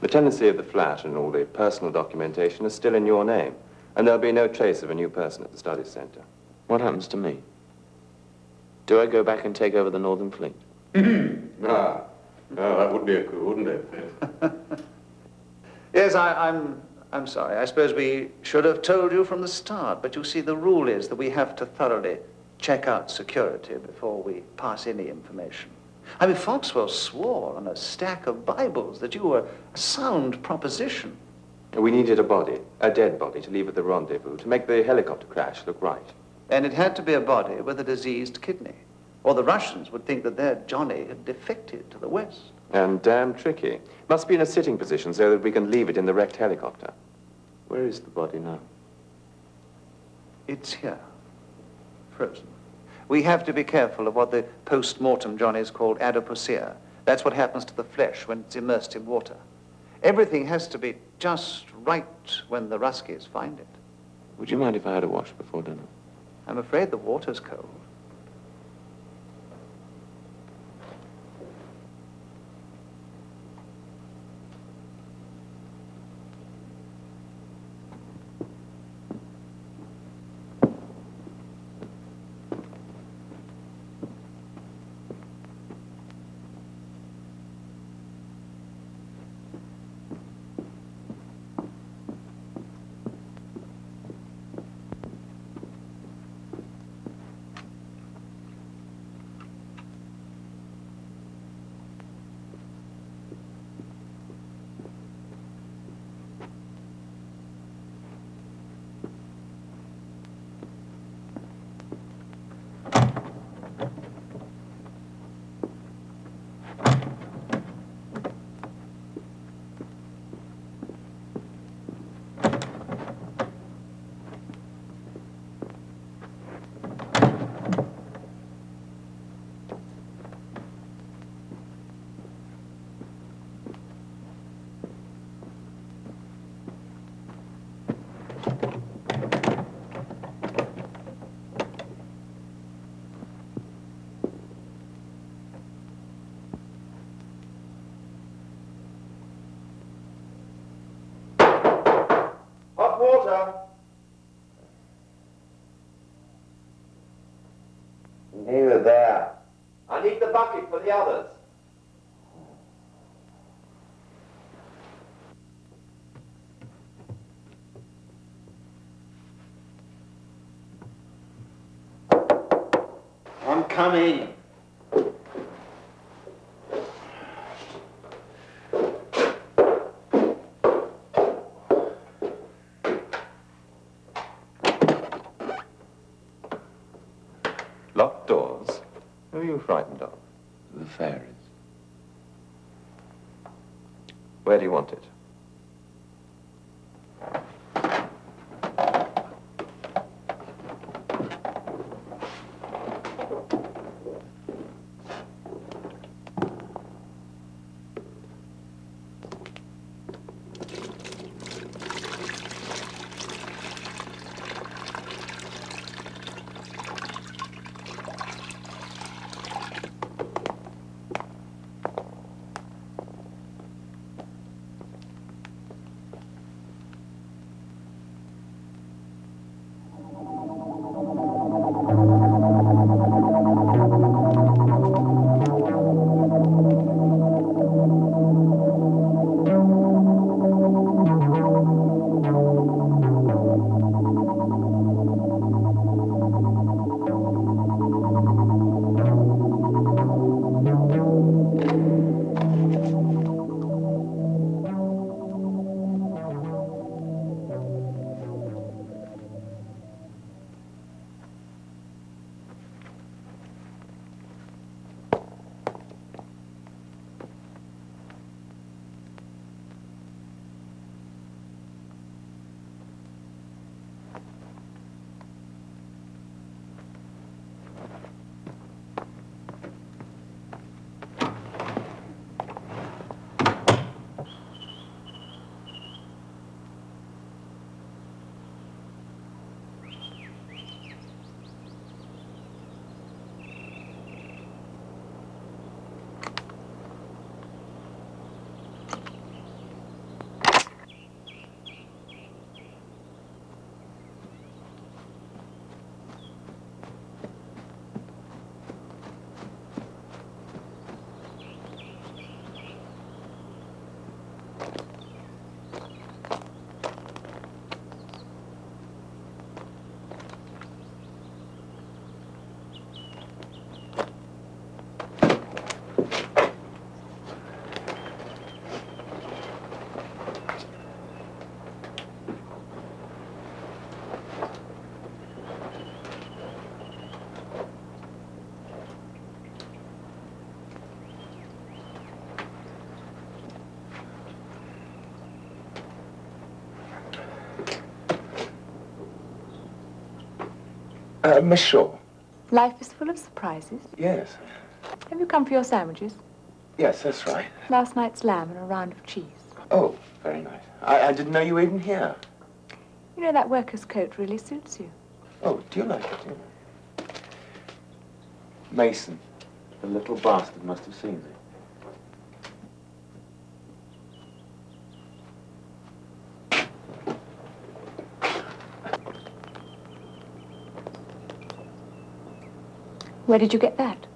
The tenancy of the flat and all the personal documentation is still in your name, and there'll be no trace of a new person at the Studies Centre. What happens to me? Do I go back and take over the Northern Fleet? Ah, that would be a coup, wouldn't it? Yes, I'm sorry. I suppose we should have told you from the start, but you see, the rule is that we have to thoroughly check out security before we pass any information. I mean, Foxwell swore on a stack of Bibles that you were a sound proposition. We needed a body, a dead body, to leave at the rendezvous, to make the helicopter crash look right. And it had to be a body with a diseased kidney, or the Russians would think that their Johnny had defected to the West. And damn tricky. Must be in a sitting position so that we can leave it in the wrecked helicopter. Where is the body now? It's here, frozen. We have to be careful of what the post-mortem Johnnies called adiposia. That's what happens to the flesh when it's immersed in water. Everything has to be just right when the Ruskies find it. Would you mind if I had a wash before dinner? I'm afraid the water's cold. Water. Near there. I need the bucket for the others. I'm coming. Locked doors? Who are you frightened of? The fairies. Where do you want it? Miss Shaw. Life is full of surprises. Yes. Have you come for your sandwiches? Yes, that's right. Last night's lamb and a round of cheese. Oh, very nice. I didn't know you were even here. You know, that worker's coat really suits you. Oh, do you like it? Do you? Mason, the little bastard, must have seen it. Where did you get that?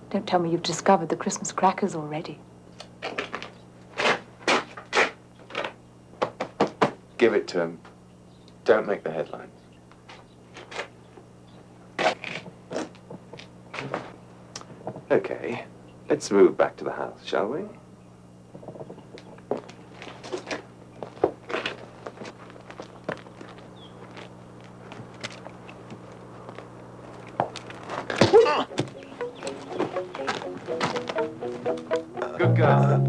Don't tell me you've discovered the Christmas crackers already. Give it to him. Don't make the headlines. Okay, let's move back to the house, shall we? Good girl.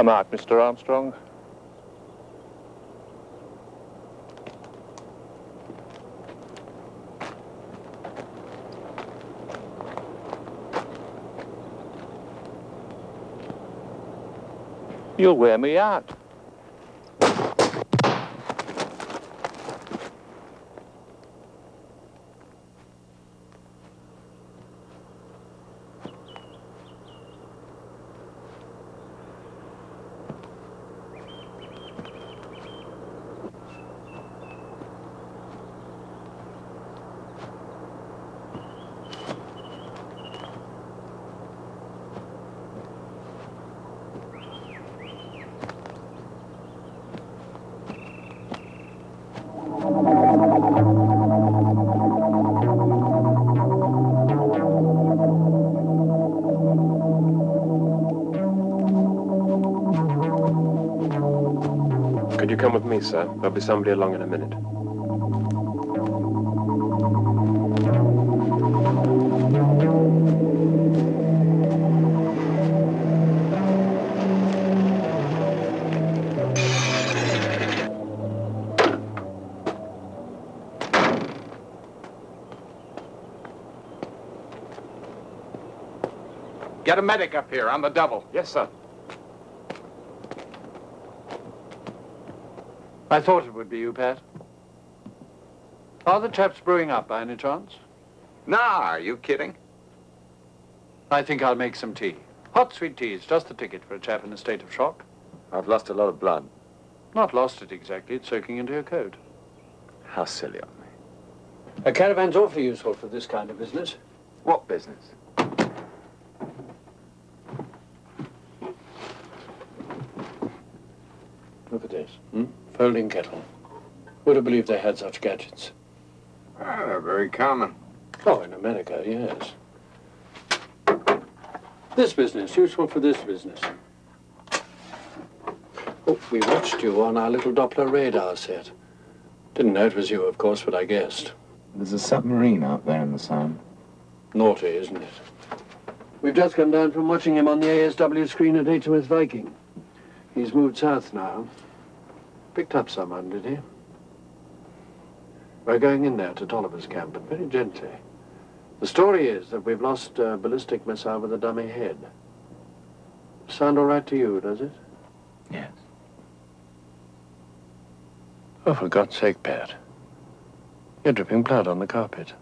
Come out, Mr. Armstrong. You'll wear me out. Could you come with me, sir? There'll be somebody along in a minute. Get a medic up here on the double. Yes, sir. I thought it would be you, Pat. Are the chaps brewing up by any chance? Nah, are you kidding? I think I'll make some tea. Hot, sweet tea is just the ticket for a chap in a state of shock. I've lost a lot of blood. Not lost it exactly, it's soaking into your coat. How silly of me. A caravan's awfully useful for this kind of business. What business? Look at this. Folding kettle. Would have believed they had such gadgets. Ah, they're very common. Oh, in America, yes. This business, useful for this business. Oh, we watched you on our little Doppler radar set. Didn't know it was you, of course, but I guessed. There's a submarine out there in the Sound. Naughty, isn't it? We've just come down from watching him on the ASW screen at HMS Viking. He's moved south now. Picked up someone, did he? We're going in there to Tolliver's camp, but very gently. The story is that we've lost a ballistic missile with a dummy head. Sound all right to you, does it? Yes. Oh, for God's sake, Pat. You're dripping blood on the carpet.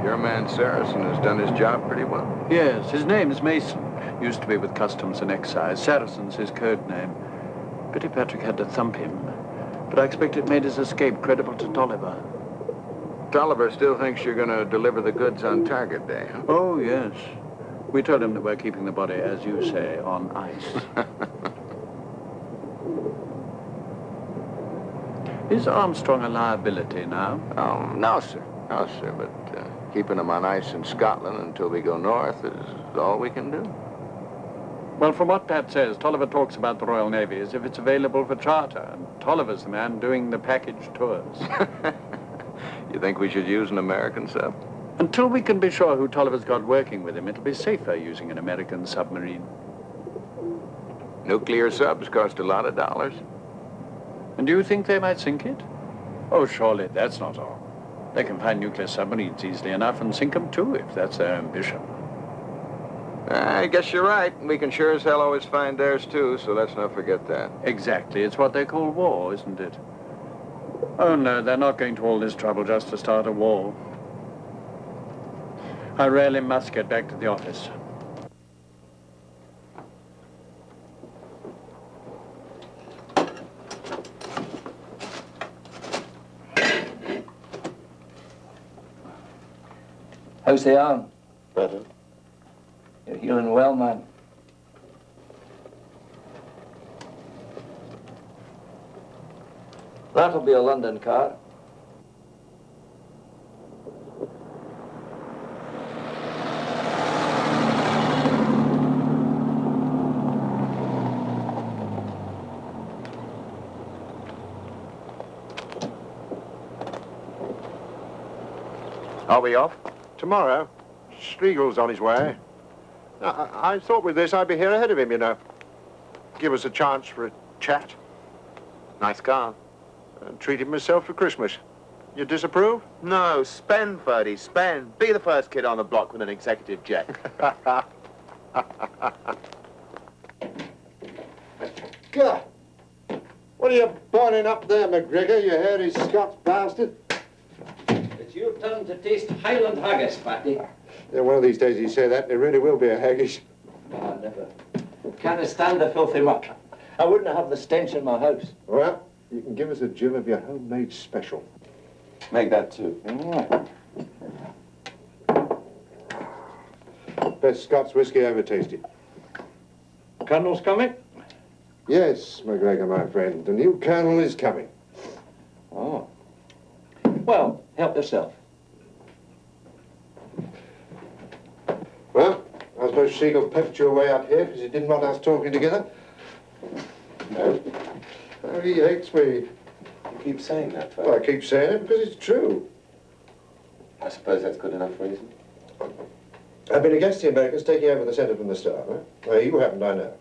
Your man Saracen has done his job pretty well. Yes, his name's Mason. Used to be with Customs and Excise. Saracen's his code name. Pity Patrick had to thump him. But I expect it made his escape credible to Tolliver. Tolliver still thinks you're going to deliver the goods on target day, huh? Oh, yes. We told him that we're keeping the body, as you say, on ice. Is Armstrong a liability now? Oh, no, sir. No, sir, but keeping him on ice in Scotland until we go north is all we can do. Well, from what Pat says, Tolliver talks about the Royal Navy as if it's available for charter, and Tolliver's the man doing the package tours. You think we should use an American sub? Until we can be sure who Tolliver's got working with him, it'll be safer using an American submarine. Nuclear subs cost a lot of dollars. And do you think they might sink it? Oh, surely that's not all. They can find nuclear submarines easily enough and sink them too, if that's their ambition. I guess you're right. We can sure as hell always find theirs too, so let's not forget that. Exactly. It's what they call war, isn't it? Oh, no, they're not going to all this trouble just to start a war. I really must get back to the office. How's the arm? Better. You're healing well, man. That'll be a London car. Are we off? Tomorrow. Striegel's on his way. I thought with this I'd be here ahead of him, you know. give us a chance for a chat. Nice car. And treated myself for Christmas. You disapprove? No, spend, Ferdy, spend. Be the first kid on the block with an executive jet. God! What are you burning up there, McGregor, you hairy Scots bastard? It's your turn to taste Highland haggis, Fatty. Yeah, one of these days you say that, there really will be a haggis. Ah, never. Can't stand the filthy muck. I wouldn't have the stench in my house. Well, you can give us a gill of your homemade special. Make that too. Best Scots whiskey I ever tasted. Colonel's coming? Yes, McGregor, my friend. The new colonel is coming. Oh. Well, help yourself. Well, I suppose Siegel pepped your way up here because he didn't want us talking together. No. Oh, he hates me. You keep saying that, Ferdy. Well, I keep saying it because it's true. I suppose that's good enough reason. I've been against the Americans taking over the centre from the start, huh? Well, you haven't, I know.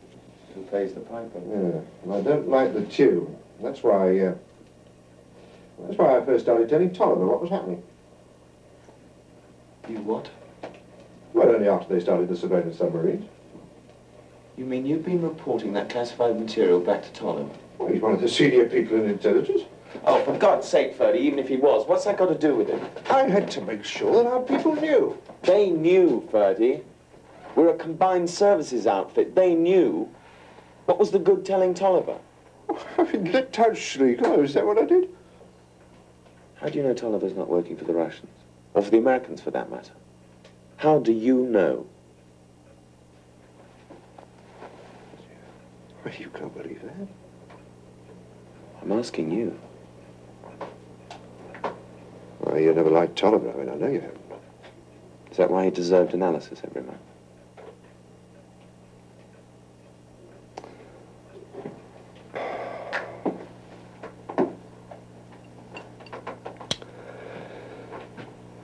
Who pays the piper? Yeah, and I don't like the tune. That's why I first started telling Tolliver what was happening. You what? Well, only after they started the surveillance submarines. You mean you've been reporting that classified material back to Tolliver? Well, he's one of the senior people in intelligence. Oh, for God's sake, Ferdy, even if he was, what's that got to do with it? I had to make sure that our people knew. They knew, Ferdy. We're a combined services outfit. They knew. What was the good telling Tolliver? I mean, let out Schlegel. Is that what I did? How do you know Tolliver's not working for the Russians? Or for the Americans, for that matter? How do you know? Well, you can't believe that. I'm asking you. Well, you never liked Tolliver. I mean, I know you haven't. Is that why he deserved analysis every month?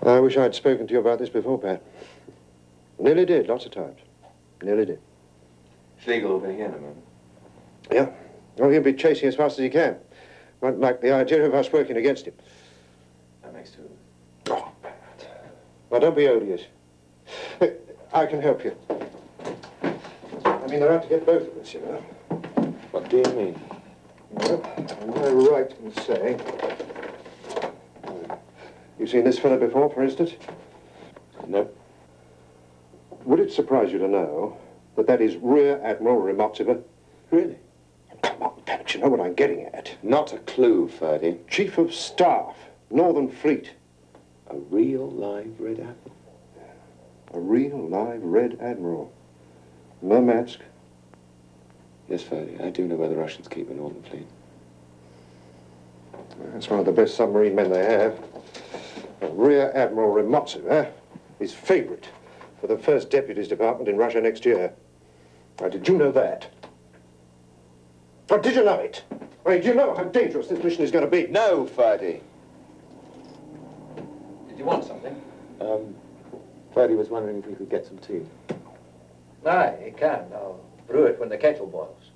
I wish I'd spoken to you about this before, Pat. Nearly did, lots of times. Nearly did. Schlegel will be here in a moment. Yeah. Well, he'll be chasing as fast as he can. Won't like the idea of us working against him. That makes two of us. Oh, Pat. Now, don't be odious. I can help you. I mean, they're out to get both of us, you know. What do you mean? Well, am I right in saying... You've seen this fellow before, for instance? No. Would it surprise you to know that that is Rear Admiral Rimotziver? Really? Come on, don't you know what I'm getting at? Not a clue, Ferdy. Chief of Staff, Northern Fleet. A real live Red Admiral? A real live Red Admiral. Murmansk. Yes, Ferdy, I do know where the Russians keep the Northern Fleet. That's one of the best submarine men they have. Rear Admiral Rimotziver is favourite for the first Deputies Department in Russia next year. Now, did you know that? Or did you know it? I mean, do you know how dangerous this mission is going to be? No, Ferdy. Did you want something? Ferdy was wondering if we could get some tea. Aye, you can. I'll brew it when the kettle boils.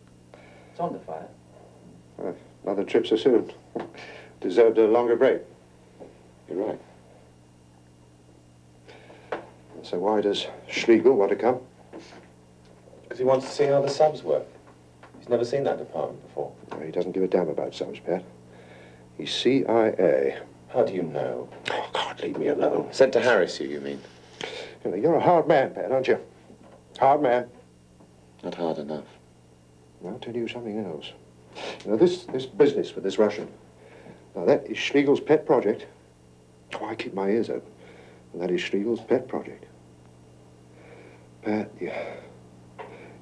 It's on the fire. Another trip so soon. Deserved a longer break. You're right. So why does Schlegel want to come? Because he wants to see how the subs work. He's never seen that department before. No, he doesn't give a damn about subs, Pat. He's CIA. How do you know? Oh, God, leave me alone. Sent to harass you, you mean? You know, you're a hard man, Pat, aren't you? Hard man. Not hard enough. I'll tell you something else. You know, this business with this Russian, now that is Schlegel's pet project. Oh, I keep my ears open. And that is Schlegel's pet project. Pat,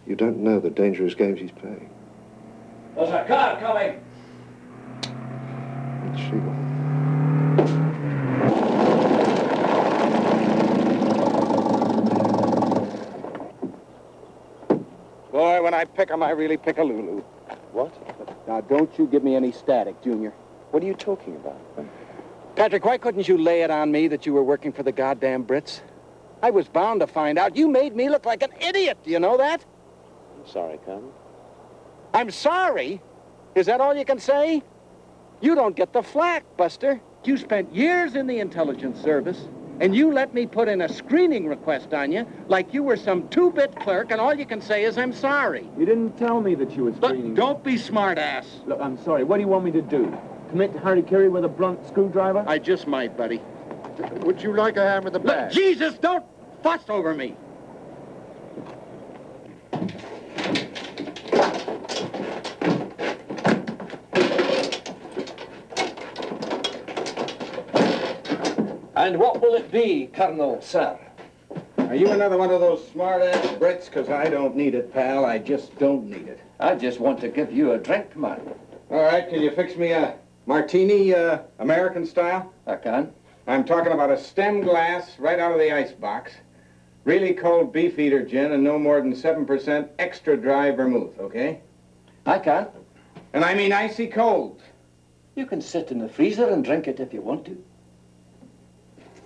you don't know the dangerous games he's playing. There's a car coming. It's Schlegel. Boy, when I pick 'em, I really pick a Lulu. What? Now, don't you give me any static, Junior. What are you talking about? Patrick, why couldn't you lay it on me that you were working for the goddamn Brits? I was bound to find out. You made me look like an idiot. Do you know that? I'm sorry, Colonel. I'm sorry? Is that all you can say? You don't get the flack, Buster. You spent years in the intelligence service, and you let me put in a screening request on you like you were some two-bit clerk, and all you can say is, I'm sorry. You didn't tell me that you were screening. Look, don't be smart-ass. Look, I'm sorry. What do you want me to do? Commit to Harry with a blunt screwdriver? I just might, buddy. Would you like a hand with the bag? Look, Jesus, don't fuss over me. And what will it be, Colonel, sir? Are you another one of those smart-ass Brits? Because I don't need it, pal. I just don't need it. I just want to give you a drink, man. All right, can you fix me a martini, American style? I can. I'm talking about a stem glass right out of the icebox. Really cold Beefeater gin and no more than 7% extra dry vermouth, okay? I can. And I mean icy cold. You can sit in the freezer and drink it if you want to.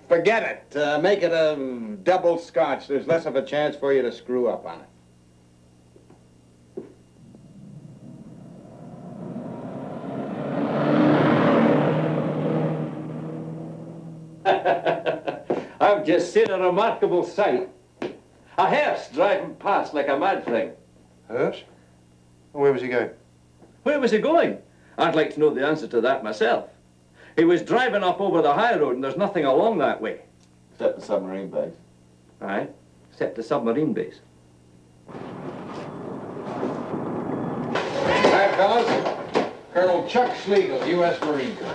Forget it. Make it a double scotch. There's less of a chance for you to screw up on it. I've just seen a remarkable sight. A hearse driving past like a mad thing. Hearse? Where was he going? Where was he going? I'd like to know the answer to that myself. He was driving up over the high road and there's nothing along that way. Except the submarine base. Aye, except the submarine base. All right, fellas. Colonel Chuck Schlegel, U.S. Marine Corps.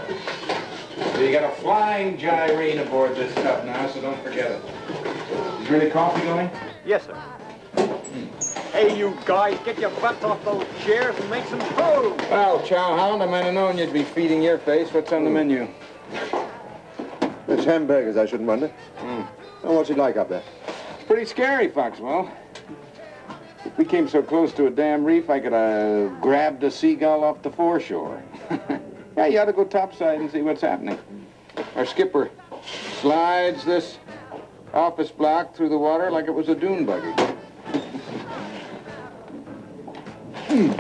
So you got a flying gyrene aboard this stuff now, so don't forget it. Is there any coffee going? Yes, sir. Hey, you guys, get your butts off those chairs and make some food. Well, Chowhound, I might have known you'd be feeding your face. What's on the menu? It's hamburgers, I shouldn't wonder. And what's it like up there? It's pretty scary, Foxwell. If we came so close to a damn reef, I could have grabbed a seagull off the foreshore. Yeah, you ought to go topside and see what's happening. Our skipper slides this office block through the water like it was a dune buggy. You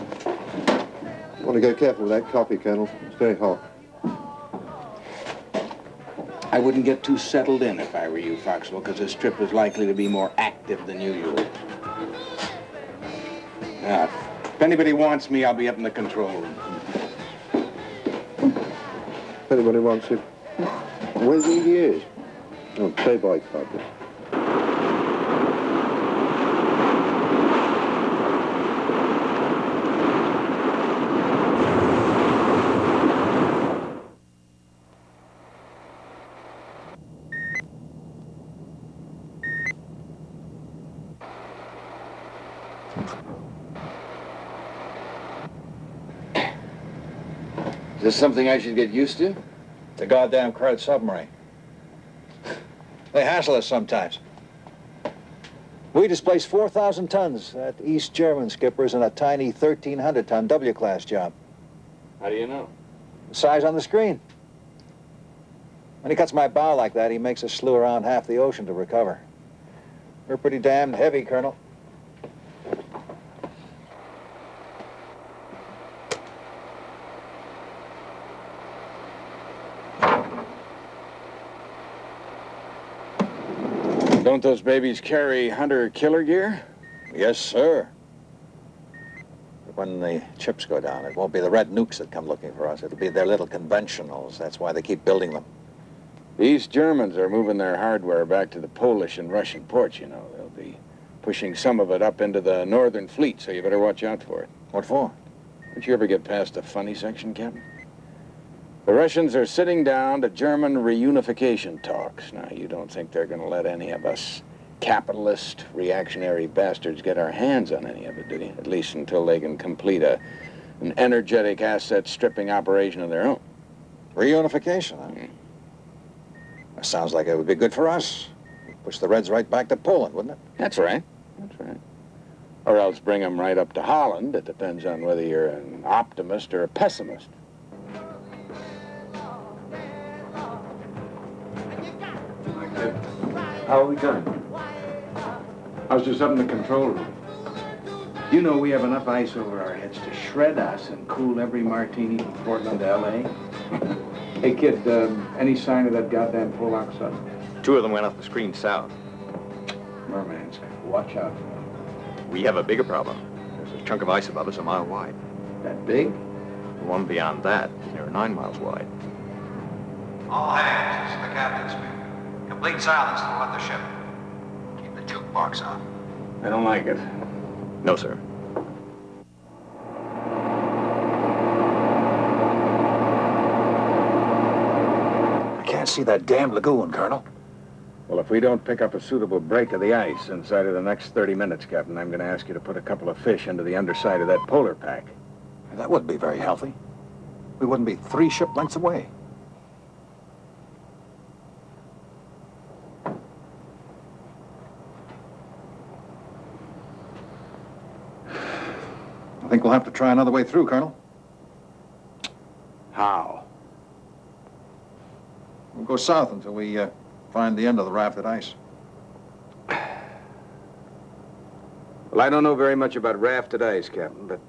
want to go careful with that coffee, Colonel. It's very hot. I wouldn't get too settled in if I were you, Foxwell, because this trip is likely to be more active than usual. Now, if anybody wants me, I'll be up in the control room. If anybody wants it. Where's he is? Oh, playboy carpet. Is this something I should get used to? The goddamn crowd submarine. They hassle us sometimes. We displaced 4,000 tons at East German skippers in a tiny 1,300-ton W-class job. How do you know? The size on the screen. When he cuts my bow like that, he makes us slew around half the ocean to recover. We're pretty damned heavy, Colonel. Don't those babies carry hunter-killer gear? Yes, sir. But when the chips go down, it won't be the red nukes that come looking for us. It'll be their little conventionals. That's why they keep building them. The East Germans are moving their hardware back to the Polish and Russian ports, you know. They'll be pushing some of it up into the Northern Fleet, so you better watch out for it. What for? Don't you ever get past the funny section, Captain? The Russians are sitting down to German reunification talks. Now, you don't think they're going to let any of us capitalist, reactionary bastards get our hands on any of it, do you? At least until they can complete an energetic asset stripping operation of their own. Reunification, huh? That sounds like it would be good for us. Push the Reds right back to Poland, wouldn't it? That's right. That's right. Or else bring them right up to Holland. It depends on whether you're an optimist or a pessimist. How are we going? I was just up in the control room. You know we have enough ice over our heads to shred us and cool every martini from Portland to L.A. Hey, kid, any sign of that goddamn Polak sub? 2 of them went off the screen south. Murmansk, watch out for them. We have a bigger problem. There's a chunk of ice above us a mile wide. That big? The one beyond that is near 9 miles wide. All hands, this is the captain speaking. Complete silence throughout the ship. Keep the jukebox on. I don't like it. No, sir. I can't see that damn lagoon, Colonel. Well, if we don't pick up a suitable break of the ice inside of the next 30 minutes, Captain, I'm going to ask you to put a couple of fish into the underside of that polar pack. That wouldn't be very healthy. We wouldn't be 3 ship lengths away. I think we'll have to try another way through, Colonel. How? We'll go south until we find the end of the rafted ice. Well, I don't know very much about rafted ice, Captain, but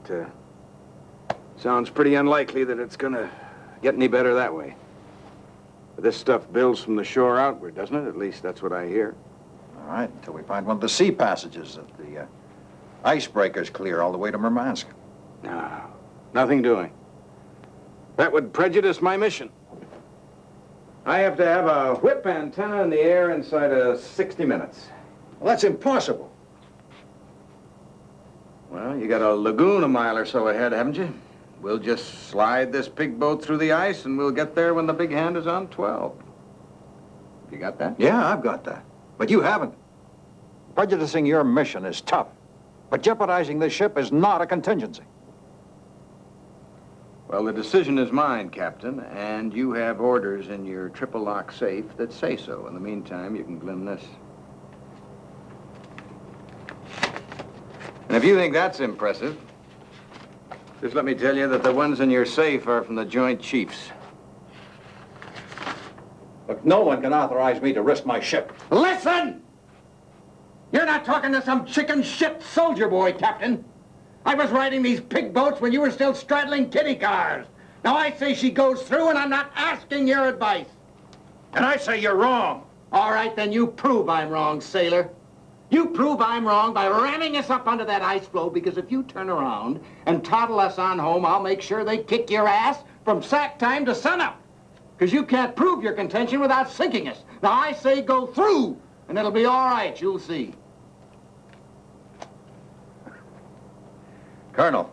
sounds pretty unlikely that it's going to get any better that way. But this stuff builds from the shore outward, doesn't it? At least that's what I hear. All right, until we find one of the sea passages that the icebreakers clear all the way to Murmansk. No, nothing doing. That would prejudice my mission. I have to have a whip antenna in the air inside of 60 minutes. Well, that's impossible. Well, you got a lagoon a mile or so ahead, haven't you? We'll just slide this pig boat through the ice and we'll get there when the big hand is on 12. You got that? Yeah, I've got that. But you haven't. Prejudicing your mission is tough, but jeopardizing this ship is not a contingency. Well, the decision is mine, Captain, and you have orders in your triple lock safe that say so. In the meantime, you can glim this. And if you think that's impressive, just let me tell you that the ones in your safe are from the Joint Chiefs. Look, no one can authorize me to risk my ship. Listen! You're not talking to some chicken shit soldier boy, Captain. I was riding these pig boats when you were still straddling kiddie cars. Now I say she goes through and I'm not asking your advice. And I say you're wrong. All right, then you prove I'm wrong, sailor. You prove I'm wrong by ramming us up under that ice floe, because if you turn around and toddle us on home, I'll make sure they kick your ass from sack time to sunup. Because you can't prove your contention without sinking us. Now I say go through, and it'll be all right, you'll see. Colonel,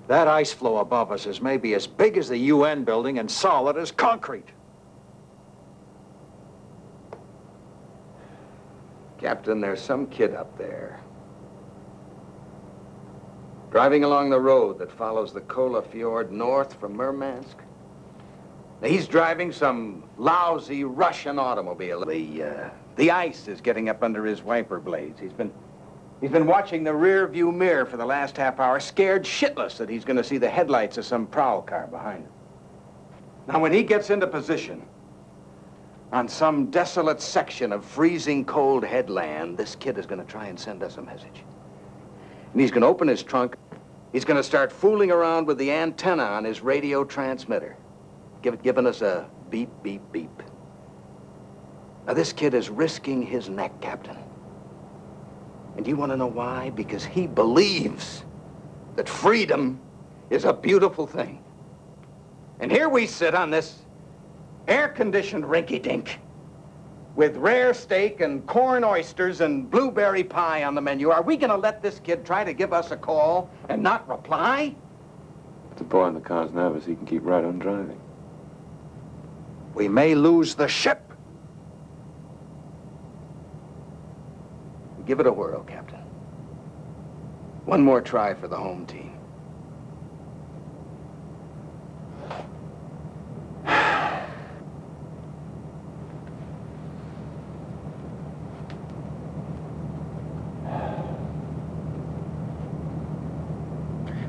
that ice floe above us is maybe as big as the UN building and solid as concrete. Captain, there's some kid up there driving along the road that follows the Kola Fjord north from Murmansk. Now, he's driving some lousy Russian automobile. The ice is getting up under his wiper blades. He's been watching the rear view mirror for the last half hour, scared shitless that he's going to see the headlights of some prowl car behind him. Now, when he gets into position on some desolate section of freezing cold headland, this kid is going to try and send us a message. And he's going to open his trunk. He's going to start fooling around with the antenna on his radio transmitter, giving us a beep, beep, beep. Now, this kid is risking his neck, Captain. And you want to know why? Because he believes that freedom is a beautiful thing. And here we sit on this air-conditioned rinky-dink with rare steak and corn oysters and blueberry pie on the menu. Are we going to let this kid try to give us a call and not reply? If the boy in the car's nervous, he can keep right on driving. We may lose the ship. Give it a whirl, Captain. One more try for the home team.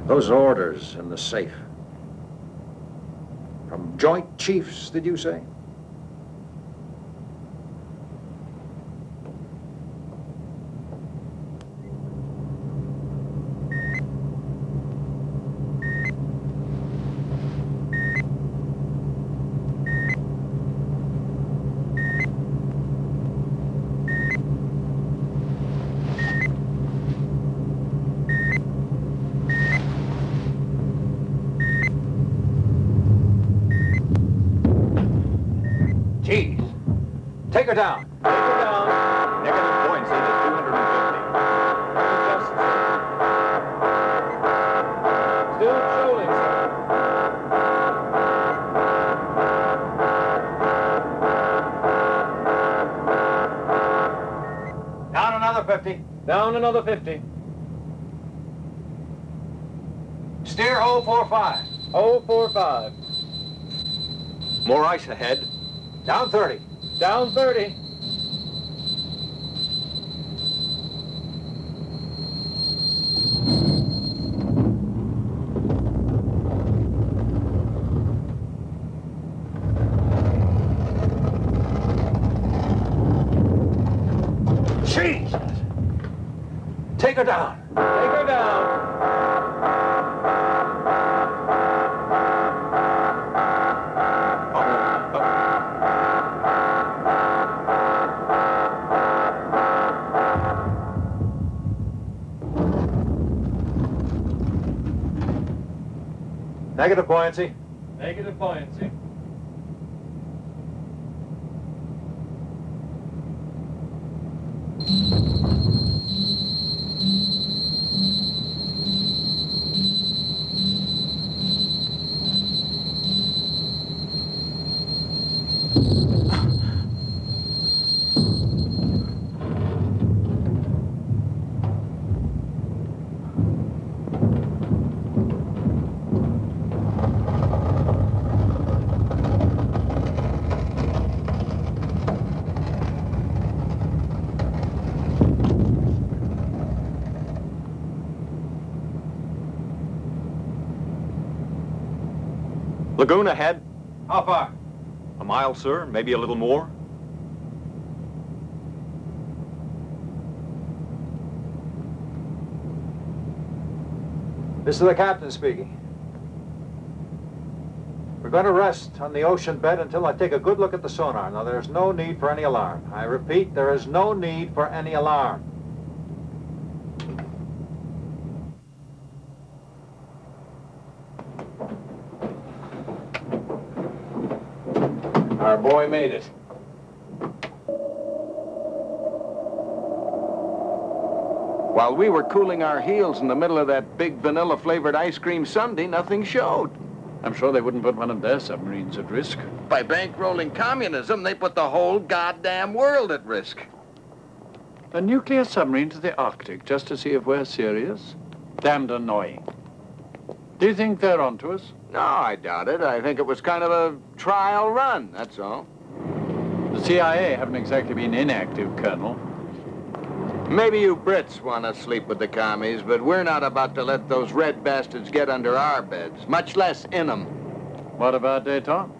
Those orders in the safe. From Joint Chiefs, did you say? Jeez. Take her down. Take her down. Negative points in at 250. Still trolling, sir. Down another 50. Down another 50. Steer 045. 045. More ice ahead. Down 30. Down 30. Jesus! Take her down. Take her down. Negative buoyancy. Negative buoyancy. Lagoon ahead. How far? A mile, sir. Maybe a little more. This is the captain speaking. We're going to rest on the ocean bed until I take a good look at the sonar. Now, there's no need for any alarm. I repeat, there is no need for any alarm. Our boy made it. While we were cooling our heels in the middle of that big vanilla-flavored ice cream sundae, nothing showed. I'm sure they wouldn't put one of their submarines at risk. By bankrolling communism, they put the whole goddamn world at risk. A nuclear submarine to the Arctic just to see if we're serious? Damned annoying. Do you think they're onto us? No, I doubt it. I think it was kind of a trial run, that's all. The CIA haven't exactly been inactive, Colonel. Maybe you Brits want to sleep with the commies, but we're not about to let those red bastards get under our beds, much less in them. What about détente?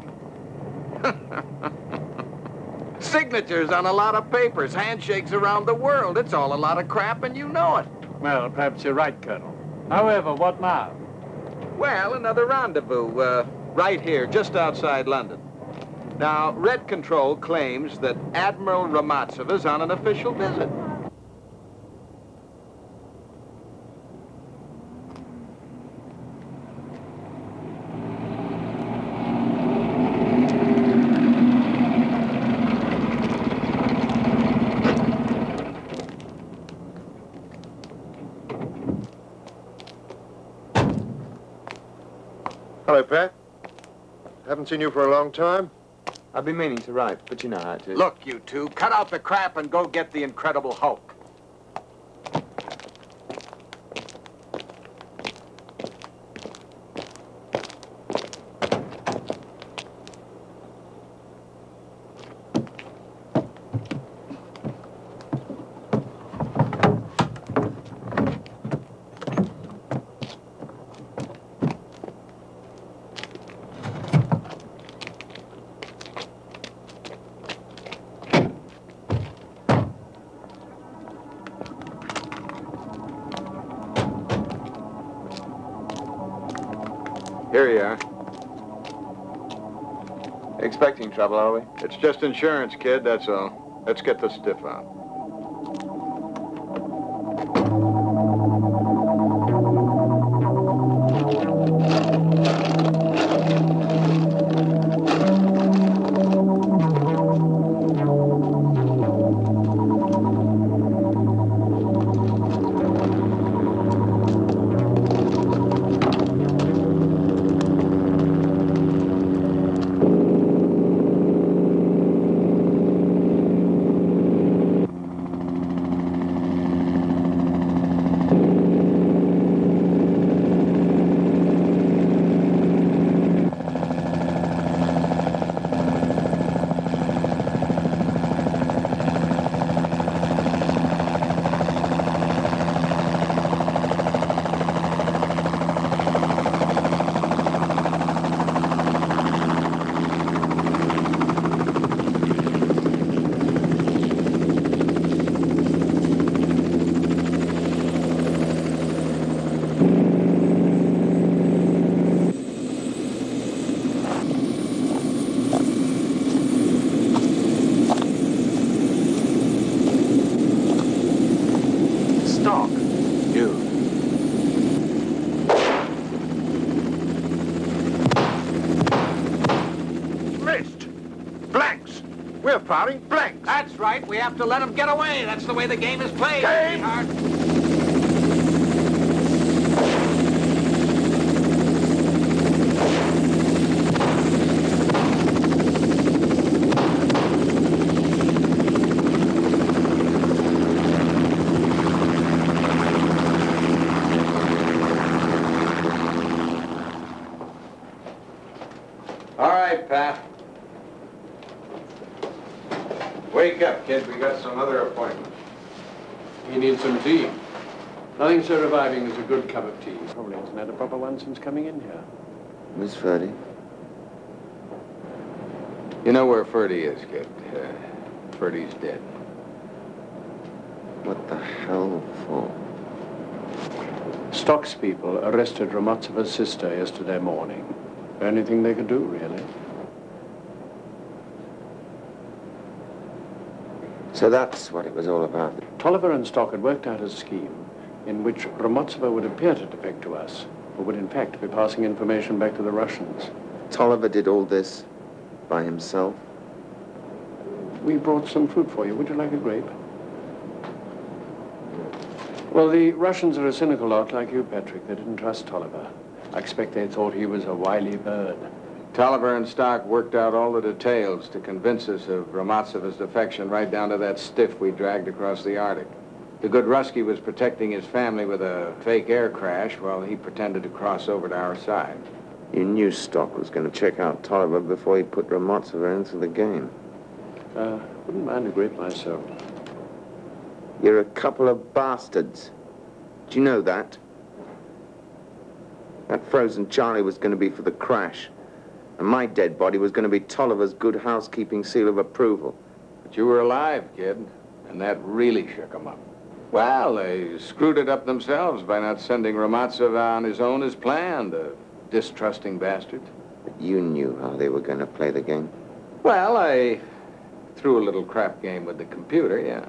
Signatures on a lot of papers, handshakes around the world. It's all a lot of crap, and you know it. Well, perhaps you're right, Colonel. However, what now? Well, another rendezvous, right here, just outside London. Now, Red Control claims that Admiral Ramatsov is on an official visit. Hello, Pat. Haven't seen you for a long time. I've been meaning to write, but you know how it is. Look, you two, cut out the crap and go get the Incredible Hulk. Here you are. Expecting trouble, are we? It's just insurance, kid, that's all. Let's get the stiff out. Blanks. We're firing blanks. That's right. We have to let them get away. That's the way the game is played. Game? Sweetheart. All right, Pat. Wake up, kid. We got some other appointments. You need some tea. Nothing so reviving as a good cup of tea. Probably hasn't had a proper one since coming in here. Miss Ferdy? You know where Ferdy is, kid. Ferdy's dead. What the hell for? Stock's people arrested Ramotsova's sister yesterday morning. Anything they could do, really. So that's what it was all about. Tolliver and Stock had worked out a scheme in which Ramotsova would appear to defect to us, but would in fact be passing information back to the Russians. Tolliver did all this by himself? We brought some fruit for you. Would you like a grape? Well, the Russians are a cynical lot like you, Patrick. They didn't trust Tolliver. I expect they thought he was a wily bird. Tolliver and Stock worked out all the details to convince us of Ramotsova's defection right down to that stiff we dragged across the Arctic. The good Rusky was protecting his family with a fake air crash while he pretended to cross over to our side. You knew Stock was going to check out Tolliver before he put Ramotsova into the game. Wouldn't mind a grape myself. You're a couple of bastards. Do you know that? That frozen Charlie was going to be for the crash. And my dead body was going to be Tolliver's good housekeeping seal of approval. But you were alive, kid, and that really shook them up. Well, they screwed it up themselves by not sending Ramotsova on his own as planned, the distrusting bastard. But you knew how they were going to play the game. Well, I threw a little crap game with the computer, yeah.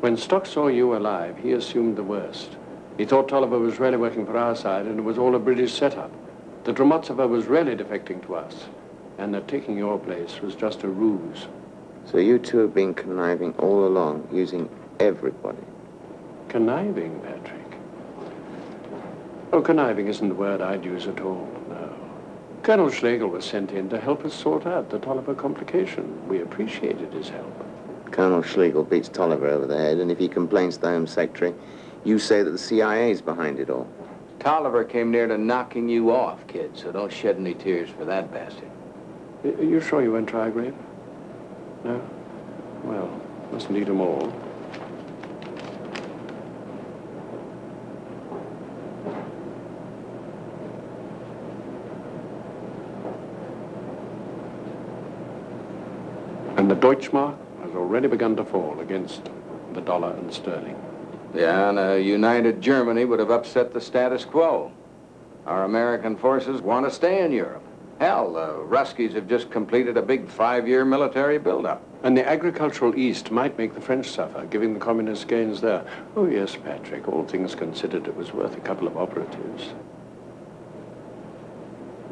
When Stock saw you alive, he assumed the worst. He thought Tolliver was really working for our side, and it was all a British setup. That Ramotsova was really defecting to us, and that taking your place was just a ruse. So you two have been conniving all along, using everybody. Conniving, Patrick? Oh, conniving isn't the word I'd use at all, no. Colonel Schlegel was sent in to help us sort out the Tolliver complication. We appreciated his help. Colonel Schlegel beats Tolliver over the head, and if he complains to the Home Secretary, you say that the CIA's behind it all. Tolliver came near to knocking you off, kid, so don't shed any tears for that bastard. Are you sure you won't try a grape? No? Well, mustn't eat them all. And the Deutschmark has already begun to fall against the dollar and sterling. Yeah, and a united Germany would have upset the status quo. Our American forces want to stay in Europe. Hell, the Ruskies have just completed a big 5-year military buildup. And the agricultural East might make the French suffer, giving the communist gains there. Oh, yes, Patrick, all things considered, it was worth a couple of operatives.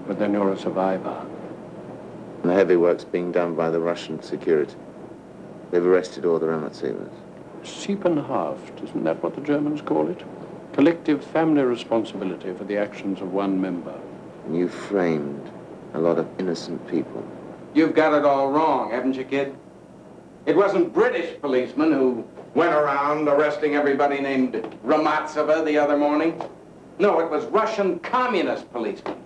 But then you're a survivor. And the heavy work's being done by the Russian security. They've arrested all the Ramotsovas. Siebenhaft, isn't that what the Germans call it? Collective family responsibility for the actions of one member. And you framed a lot of innocent people. You've got it all wrong, haven't you, kid? It wasn't British policemen who went around arresting everybody named Ramotsova the other morning. No, it was Russian communist policemen.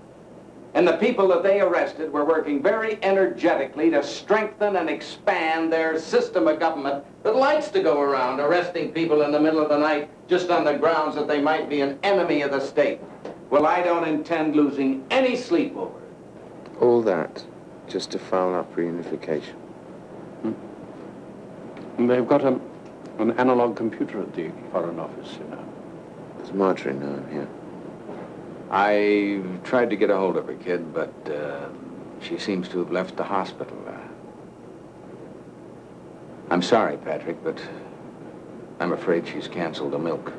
And the people that they arrested were working very energetically to strengthen and expand their system of government that likes to go around arresting people in the middle of the night just on the grounds that they might be an enemy of the state. Well, I don't intend losing any sleep over it. All that just to foul up reunification. And they've got an analog computer at the Foreign Office, you know. Does Marjorie know I'm here? I tried to get a hold of her, kid, but she seems to have left the hospital. I'm sorry, Patrick, but I'm afraid she's canceled the milk.